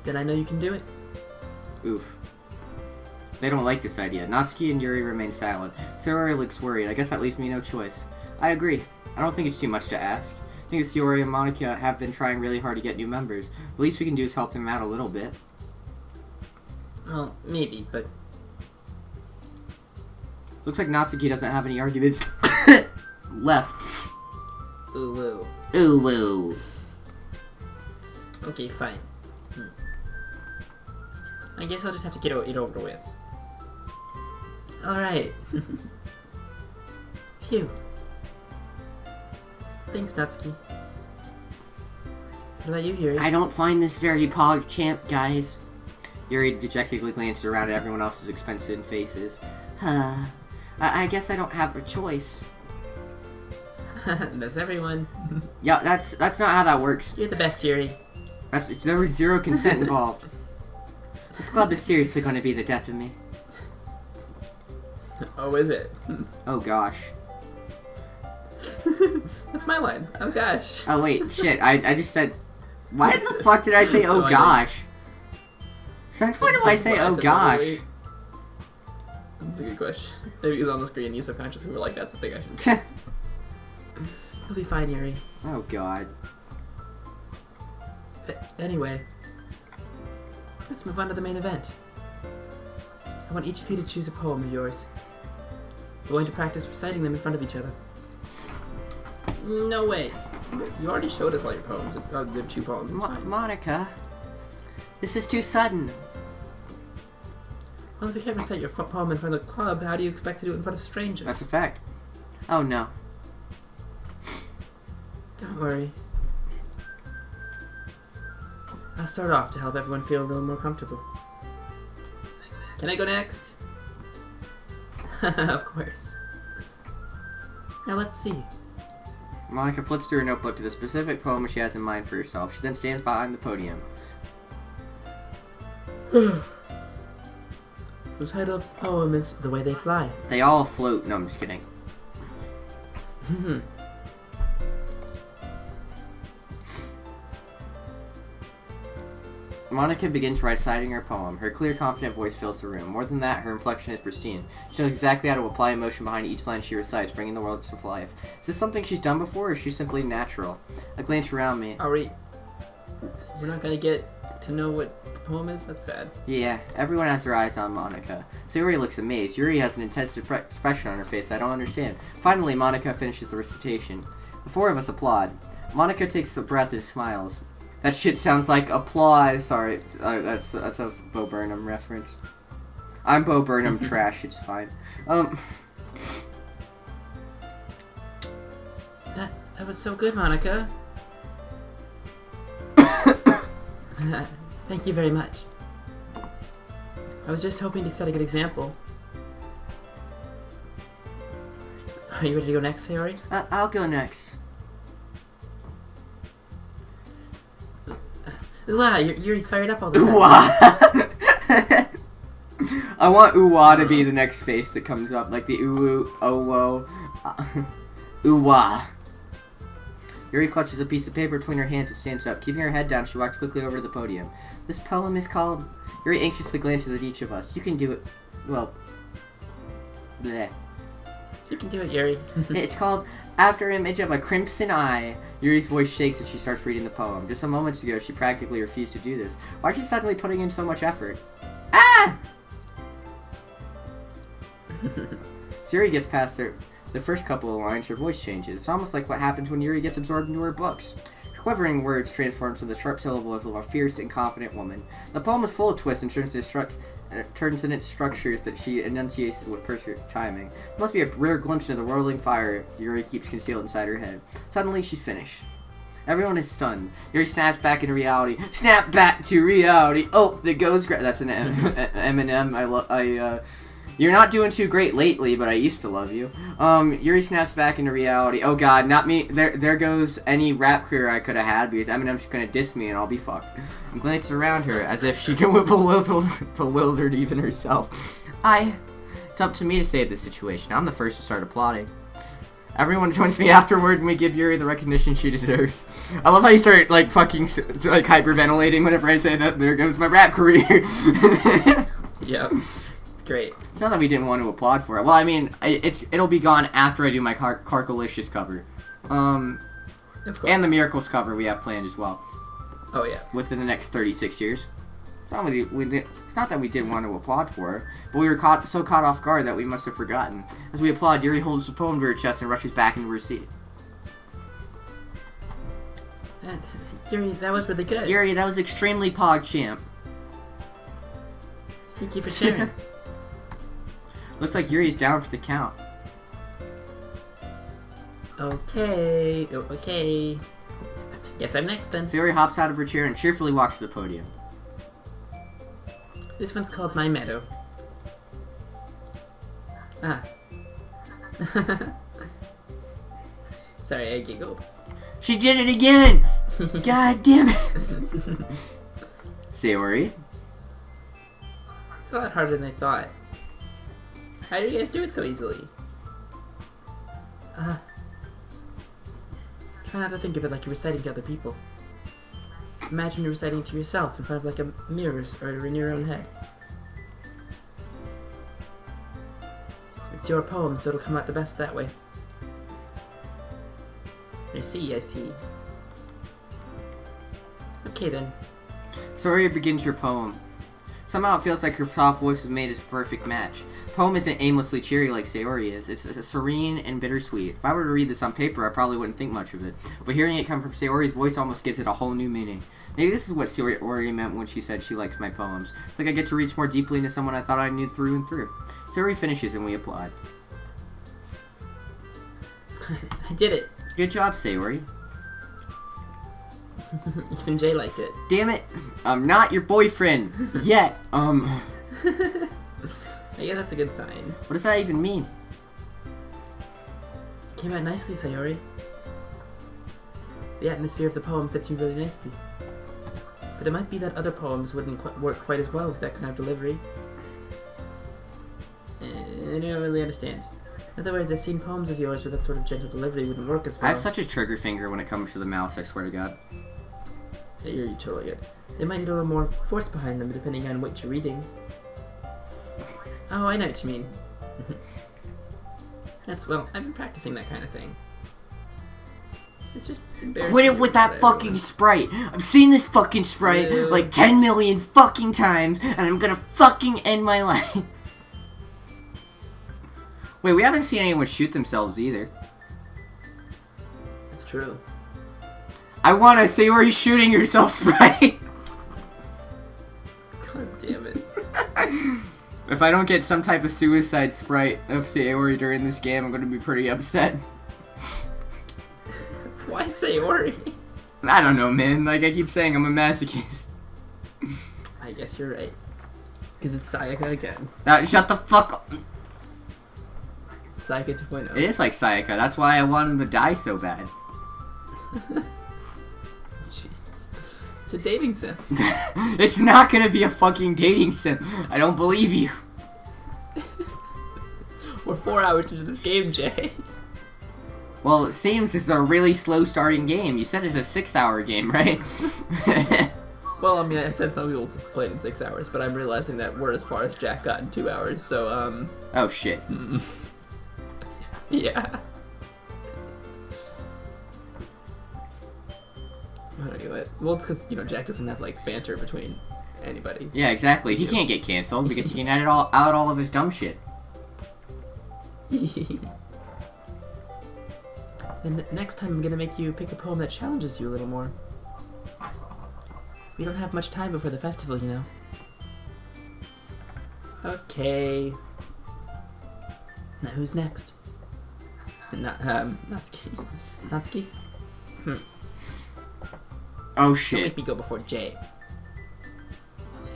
Speaker 2: then I know you can do it.
Speaker 1: Oof. They don't like this idea. Natsuki and Yuri remain silent. Sayori looks worried. I guess that leaves me no choice. I agree. I don't think it's too much to ask. I think Sayori and Monica have been trying really hard to get new members. The least we can do is help them out a little bit.
Speaker 2: Well, maybe, but...
Speaker 1: Looks like Natsuki doesn't have any arguments left.
Speaker 2: Ooh woo.
Speaker 1: Ooh woo.
Speaker 2: Okay, fine. I guess I'll just have to get it over with. Alright. Phew. Thanks, Natsuki. What about you, Yuri?
Speaker 1: I don't find this very pog-champ, guys. Yuri dejectedly glances around at everyone else's expensive faces. I guess I don't have a choice.
Speaker 2: That's everyone.
Speaker 1: Yeah, that's not how that works.
Speaker 2: You're the best, Yuri.
Speaker 1: There was zero consent involved. This club is seriously going to be the death of me.
Speaker 2: Oh, is it?
Speaker 1: Oh gosh.
Speaker 2: That's my line. Oh gosh.
Speaker 1: Oh wait, shit. I just said... Why the fuck did I say oh
Speaker 2: No,
Speaker 1: gosh? Since when do I say oh gosh?
Speaker 2: That's a good question. Maybe it was on the screen and you subconsciously were like, that's the thing I should say. You'll be fine, Yuri.
Speaker 1: Oh god.
Speaker 2: Anyway, let's move on to the main event. I want each of you to choose a poem of yours. We're going to practice reciting them in front of each other. No way. You already showed us all your poems. There are 2 poems. It's fine.
Speaker 1: Monica, this is too sudden.
Speaker 2: Well, if you can't recite your poem in front of the club, how do you expect to do it in front of strangers?
Speaker 1: That's a fact. Oh no.
Speaker 2: Don't worry. I'll start off to help everyone feel a little more comfortable. Can I go next? Of course. Now let's see.
Speaker 1: Monica flips through her notebook to the specific poem she has in mind for herself. She then stands behind the podium.
Speaker 2: The title of the poem is The Way They Fly.
Speaker 1: They all float. No, I'm just kidding. Monica begins reciting her poem. Her clear, confident voice fills the room. More than that, her inflection is pristine. She knows exactly how to apply emotion behind each line she recites, bringing the world to life. Is this something she's done before, or is she simply natural? I glance around me.
Speaker 2: We're not gonna get to know what the poem is? That's sad.
Speaker 1: Yeah, everyone has their eyes on Monica. Sayori looks amazed. Yuri has an intense expression on her face that I don't understand. Finally, Monica finishes the recitation. The 4 of us applaud. Monica takes a breath and smiles. That shit sounds like applause. Sorry, that's a Bo Burnham reference. I'm Bo Burnham trash. It's fine.
Speaker 2: That was so good, Monica. Thank you very much. I was just hoping to set a good example. Are you ready to go next, Sayori?
Speaker 1: I'll go next.
Speaker 2: Wow, Yuri's fired up all the time.
Speaker 1: I want ooh-wah to be the next face that comes up, like the ooh oh whoa ooh-wah. Yuri clutches a piece of paper between her hands and stands up. Keeping her head down, she walks quickly over to the podium. This poem is called... Yuri anxiously glances at each of us. You can do it. Well... bleh.
Speaker 2: You can do it, Yuri.
Speaker 1: It's called After Image of a Crimson Eye. Yuri's voice shakes as she starts reading the poem. Just some moments ago, she practically refused to do this. Why is she suddenly putting in so much effort? Ah! As Yuri gets past the first couple of lines, her voice changes. It's almost like what happens when Yuri gets absorbed into her books. Her quivering words transform to the sharp syllables of a fierce and confident woman. The poem is full of twists and turns in its structures that she enunciates with perfect timing. It must be a rare glimpse into the whirling fire Yuri keeps concealed inside her head. Suddenly, she's finished. Everyone is stunned. Yuri snaps back into reality. Snap back to reality. Oh, the goes. That's an Eminem. You're not doing too great lately, but I used to love you. Yuri snaps back into reality. Oh god, not me. There goes any rap career I could have had because Eminem's gonna diss me and I'll be fucked. I'm glancing around her as if she can bewildered even herself. It's up to me to save this situation. I'm the first to start applauding. Everyone joins me afterward and we give Yuri the recognition she deserves. I love how you start, like, fucking, like, hyperventilating whenever I say that. There goes my rap career.
Speaker 2: Yep. It's great.
Speaker 1: It's not that we didn't want to applaud for it. Well, I mean, it'll be gone after I do my Carcolicious cover.
Speaker 2: Of course.
Speaker 1: And the Miracles cover we have planned as well.
Speaker 2: Oh, yeah.
Speaker 1: Within the next 36 years. It's not that we didn't want to applaud for her, but we were so caught off guard that we must have forgotten. As we applaud, Yuri holds the poem to her chest and rushes back into her seat.
Speaker 2: Yuri, that was really good.
Speaker 1: Yuri, that was extremely PogChamp.
Speaker 2: Thank you for sharing.
Speaker 1: Looks like Yuri's down for the count.
Speaker 2: Okay. Okay. Guess I'm next then.
Speaker 1: So Yuri hops out of her chair and cheerfully walks to the podium.
Speaker 2: This one's called My Meadow. Ah. Sorry, I giggled.
Speaker 1: She did it again! God damn it! Sayori?
Speaker 2: It's a lot harder than I thought. How do you guys do it so easily? Try not to think of it like you're reciting to other people. Imagine you're reciting to yourself in front of like a mirrors or in your own head. It's your poem, so it'll come out the best that way. I see. Okay then.
Speaker 1: Sayori begins her poem. Somehow it feels like her soft voice was made as a perfect match. The poem isn't aimlessly cheery like Sayori is. It's serene and bittersweet. If I were to read this on paper, I probably wouldn't think much of it. But hearing it come from Sayori's voice almost gives it a whole new meaning. Maybe this is what Sayori meant when she said she likes my poems. It's like I get to reach more deeply into someone I thought I knew through and through. Sayori finishes and we applaud.
Speaker 2: I did it.
Speaker 1: Good job, Sayori.
Speaker 2: Even Jay liked it.
Speaker 1: Damn it! I'm not your boyfriend yet.
Speaker 2: I guess that's a good sign.
Speaker 1: What does that even mean?
Speaker 2: Came out nicely, Sayori. The atmosphere of the poem fits you really nicely. But it might be that other poems wouldn't work quite as well with that kind of delivery. I don't really understand. In other words, I've seen poems of yours where that sort of gentle delivery wouldn't work as well.
Speaker 1: I have such a trigger finger when it comes to the mouse, I swear to God.
Speaker 2: Yeah, you're totally good. They might need a little more force behind them depending on what you're reading. Oh, I know what you mean. Well, I've been practicing that kind of thing. It's just embarrassing.
Speaker 1: Quit it with that fucking Sprite. I've seen this fucking Sprite like 10 million fucking times, and I'm gonna fucking end my life. Wait, we haven't seen anyone shoot themselves either.
Speaker 2: It's true.
Speaker 1: I wanna Sayori shooting yourself, Sprite.
Speaker 2: God damn it.
Speaker 1: If I don't get some type of suicide Sprite of Sayori during this game, I'm gonna be pretty upset.
Speaker 2: Why Sayori?
Speaker 1: I don't know, man. Like I keep saying, I'm a masochist.
Speaker 2: I guess you're right. Because it's Sayaka again.
Speaker 1: Shut the fuck up.
Speaker 2: Sayaka 2.0.
Speaker 1: It is like Sayaka. That's why I want him to die so bad.
Speaker 2: Jeez. It's a dating sim.
Speaker 1: It's not gonna be a fucking dating sim. I don't believe you.
Speaker 2: We're 4 hours into this game, Jay.
Speaker 1: Well, it seems this is a really slow starting game. You said it's a 6-hour game, right?
Speaker 2: Well, I mean, I said some people played in 6 hours, but I'm realizing that we're as far as Jack got in 2 hours, so,
Speaker 1: Oh, shit.
Speaker 2: Yeah. Well, it's because, Jack doesn't have, like, banter between anybody.
Speaker 1: Yeah, exactly. He can't get canceled because he can edit out all of his dumb shit.
Speaker 2: And next time I'm gonna make you pick a poem that challenges you a little more. We don't have much time before the festival, you know. Okay. Now who's next? Natsuki. Natsuki?
Speaker 1: Oh
Speaker 2: Don't
Speaker 1: shit.
Speaker 2: make me go before Jay.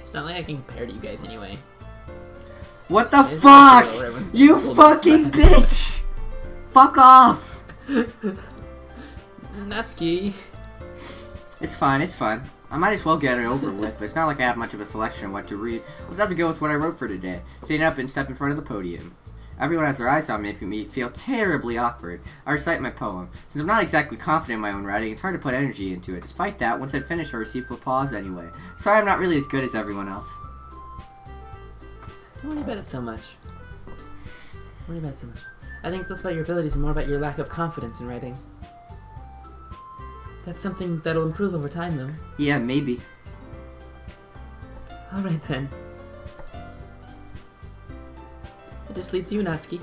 Speaker 2: It's not like I can compare to you guys anyway.
Speaker 1: What the
Speaker 2: It's
Speaker 1: fuck?
Speaker 2: festival, everyone's
Speaker 1: You
Speaker 2: full
Speaker 1: fucking
Speaker 2: disrespect.
Speaker 1: bitch! Fuck off!
Speaker 2: Natsuki.
Speaker 1: It's fine, it's fine. I might as well get it over with, but it's not like I have much of a selection of what to read. I'll just have to go with what I wrote for today. Stand up and step in front of the podium. Everyone has their eyes on me, making me feel terribly awkward. I recite my poem. Since I'm not exactly confident in my own writing, it's hard to put energy into it. Despite that, once I finish, I receive applause anyway. Sorry I'm not really as good as everyone else.
Speaker 2: Don't worry about it so much. I think it's less about your abilities and more about your lack of confidence in writing. That's something that'll improve over time, though.
Speaker 1: Yeah, maybe.
Speaker 2: Alright then. It just leaves you, Natsuki.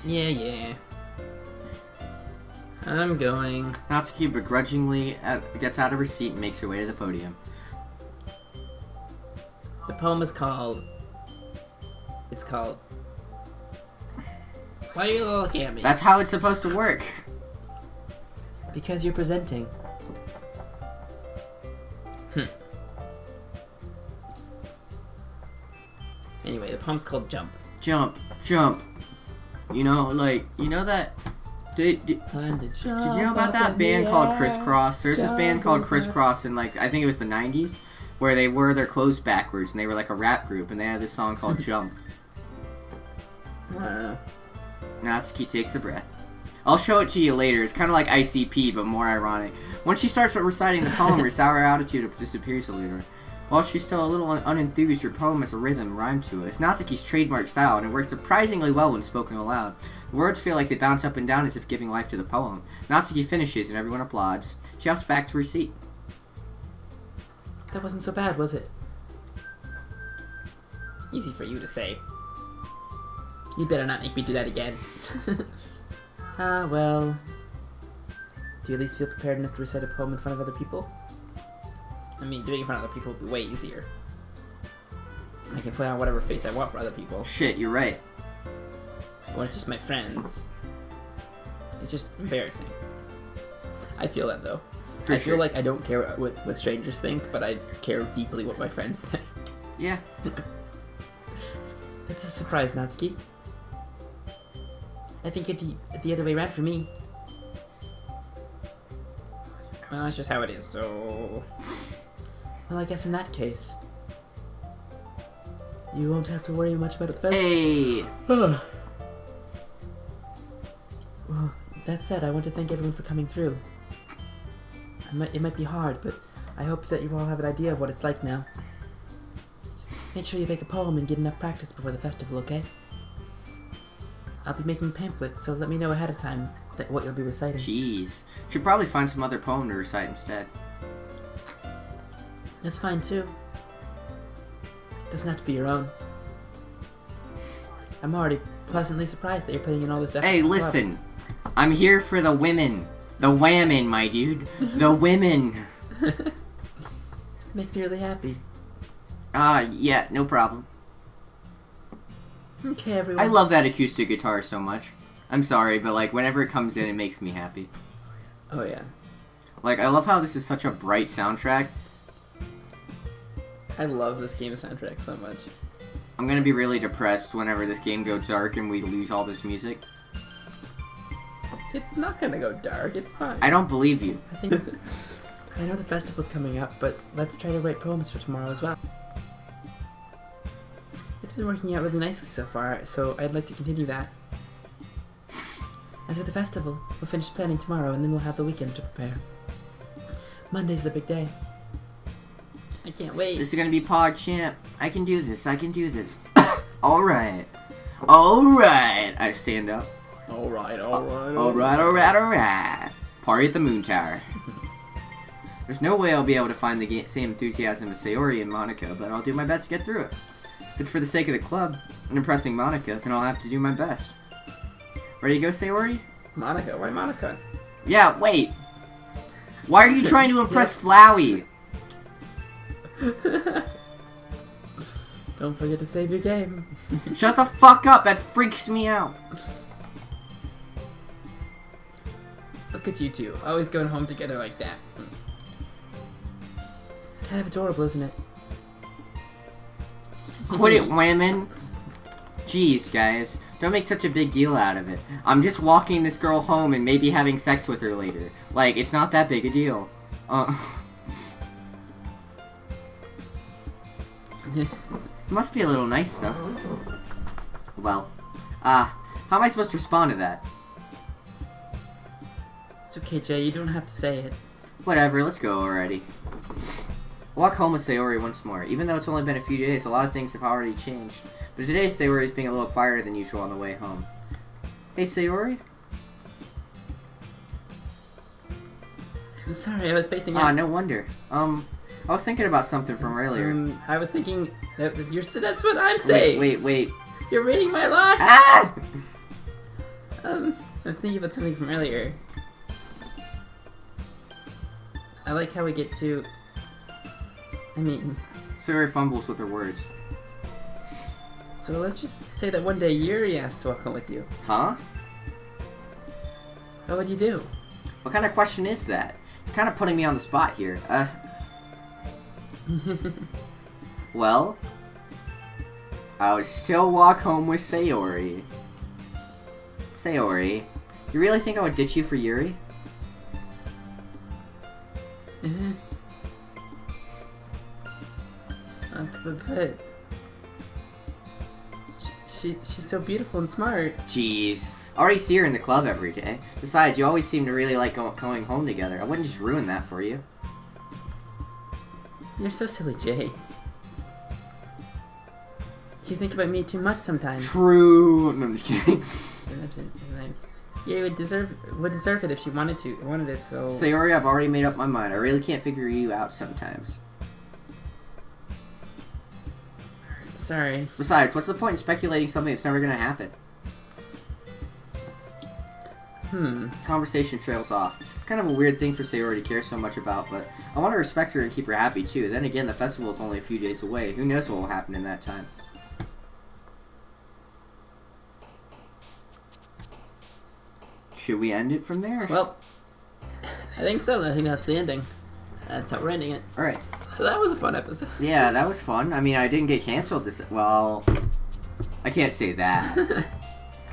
Speaker 2: Yeah. I'm going.
Speaker 1: Natsuki begrudgingly gets out of her seat and makes her way to the podium.
Speaker 2: The poem is called... Why are you looking at me?
Speaker 1: That's how it's supposed to work.
Speaker 2: Because you're presenting. Anyway, the poem's called Jump.
Speaker 1: Jump. You know, like, you know that... Did you know about that band called Crisscross? There's this band called Crisscross in, like, I think it was the 90s, where they wore their clothes backwards, and they were like a rap group, and they had this song called Jump. Natsuki takes a breath. I'll show it to you later. It's kind of like ICP, but more ironic. Once she starts reciting the poem, her sour attitude disappears a little. While she's still a little unenthused, her poem has a rhythm and rhyme to it. It's Natsuki's trademark style, and it works surprisingly well when spoken aloud. The words feel like they bounce up and down as if giving life to the poem. Natsuki finishes, and everyone applauds. She hops back to her seat.
Speaker 2: That wasn't so bad, was it? Easy for you to say. You'd better not make me do that again. Well... Do you at least feel prepared enough to recite a poem in front of other people? I mean, doing it in front of other people would be way easier. I can put on whatever face I want for other people.
Speaker 1: Shit, you're right.
Speaker 2: But when it's just my friends, it's just embarrassing. I feel that, though. I feel like I don't care what strangers think, but I care deeply what my friends think.
Speaker 1: Yeah.
Speaker 2: That's a surprise, Natsuki. I think it'd the other way around for me. Well, that's just how it is, so... Well, I guess in that case, you won't have to worry much about the festival.
Speaker 1: Hey!
Speaker 2: Well, that said, I want to thank everyone for coming through. It might be hard, but I hope that you all have an idea of what it's like now. Make sure you make a poem and get enough practice before the festival, okay? I'll be making pamphlets, so let me know ahead of time what you'll be reciting.
Speaker 1: Jeez. Should probably find some other poem to recite instead.
Speaker 2: That's fine, too. Doesn't have to be your own. I'm already pleasantly surprised that you're putting in all this effort.
Speaker 1: Hey, listen. I'm here for the women. The whammon, my dude. The women.
Speaker 2: Makes me really happy.
Speaker 1: Yeah, no problem.
Speaker 2: Okay, everyone.
Speaker 1: I love that acoustic guitar so much. I'm sorry, but like whenever it comes in, it makes me happy.
Speaker 2: Oh yeah.
Speaker 1: Like I love how this is such a bright soundtrack.
Speaker 2: I love this game's soundtrack so much.
Speaker 1: I'm gonna be really depressed whenever this game goes dark and we lose all this music.
Speaker 2: It's not gonna go dark. It's fine.
Speaker 1: I don't believe you.
Speaker 2: I think I know the festival's coming up, but let's try to write poems for tomorrow as well. It's been working out really nicely so far, so I'd like to continue that. As for the festival, we'll finish planning tomorrow, and then we'll have the weekend to prepare. Monday's the big day. I can't wait.
Speaker 1: This is gonna be PogChamp. I can do this. I can do this. Alright. Alright. I stand up.
Speaker 2: Alright.
Speaker 1: Alright. Party at the Moon Tower. There's no way I'll be able to find the same enthusiasm as Sayori and Monica, but I'll do my best to get through it. If it's for the sake of the club and impressing Monica, then I'll have to do my best. Ready to go, Sayori?
Speaker 2: Monica? Why Monica?
Speaker 1: Yeah, wait. Why are you trying to impress Flowey?
Speaker 2: Don't forget to save your game.
Speaker 1: Shut the fuck up, that freaks me out.
Speaker 2: Look at you two, always going home together like that. Kind of adorable, isn't it?
Speaker 1: Quit it, women. Jeez, guys. Don't make such a big deal out of it. I'm just walking this girl home and maybe having sex with her later. Like, it's not that big a deal. Must be a little nice, though. Well, how am I supposed to respond to that?
Speaker 2: It's okay, Jay. You don't have to say it.
Speaker 1: Whatever, let's go already. Walk home with Sayori once more. Even though it's only been a few days, a lot of things have already changed. But today, Sayori is being a little quieter than usual on the way home. Hey, Sayori?
Speaker 2: I'm sorry, I was spacing out.
Speaker 1: No wonder. I was thinking about something from earlier.
Speaker 2: I was thinking that that's what I'm saying.
Speaker 1: Wait.
Speaker 2: You're reading my line.
Speaker 1: Ah!
Speaker 2: I was thinking about something from earlier. I like how we get to... I mean...
Speaker 1: Sayori fumbles with her words.
Speaker 2: So let's just say that one day Yuri asked to walk home with you.
Speaker 1: Huh?
Speaker 2: What would you do?
Speaker 1: What kind of question is that? You're kind of putting me on the spot here. Well, I would still walk home with Sayori. Sayori, you really think I would ditch you for Yuri?
Speaker 2: But she's so beautiful and smart.
Speaker 1: Jeez. I already see her in the club every day. Besides, you always seem to really like going home together. I wouldn't just ruin that for you.
Speaker 2: You're so silly, Jay. You think about me too much sometimes.
Speaker 1: True. No, I'm just kidding.
Speaker 2: Nice. Yeah, would deserve it if she wanted it. So.
Speaker 1: Sayori, I've already made up my mind. I really can't figure you out sometimes.
Speaker 2: Sorry.
Speaker 1: Besides, what's the point in speculating something that's never gonna happen? Conversation trails off. Kind of a weird thing for Sayori to care so much about, but I want to respect her and keep her happy too. Then again, the festival is only a few days away. Who knows what will happen in that time? Should we end it from there?
Speaker 2: Well, I think so. I think that's the ending. That's how we're ending it.
Speaker 1: Alright.
Speaker 2: So that was a fun episode.
Speaker 1: Yeah, that was fun. I mean, I didn't get canceled this... Well, I can't say that.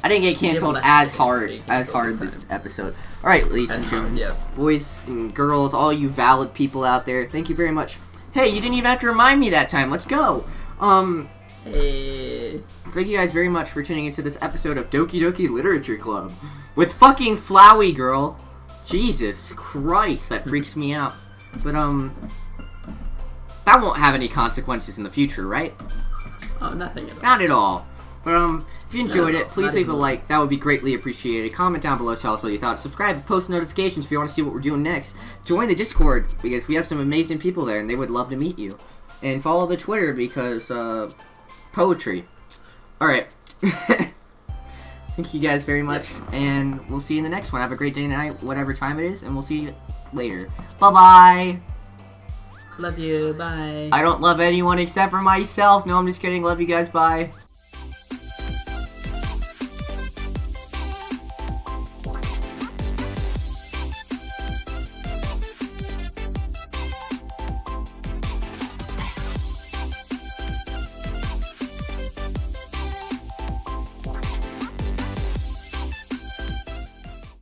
Speaker 1: I didn't get canceled as hard this episode. Alright, ladies and gentlemen, boys and girls, all you valid people out there, thank you very much. Hey, you didn't even have to remind me that time. Let's go.
Speaker 2: Hey.
Speaker 1: Thank you guys very much for tuning into this episode of Doki Doki Literature Club. With fucking Flowey Girl. Jesus Christ, that freaks me out. But, that won't have any consequences in the future, right?
Speaker 2: Oh, nothing at all.
Speaker 1: Not at all. But, if you enjoyed it, please leave a like. That would be greatly appreciated. Comment down below, tell us what you thought. Subscribe and post notifications if you want to see what we're doing next. Join the Discord, because we have some amazing people there, and they would love to meet you. And follow the Twitter, because, poetry. Alright. Thank you guys very much, and we'll see you in the next one. Have a great day, night, whatever time it is, and we'll see you later. Bye-bye!
Speaker 2: Love you, bye.
Speaker 1: I don't love anyone except for myself. No, I'm just kidding. Love you guys, bye.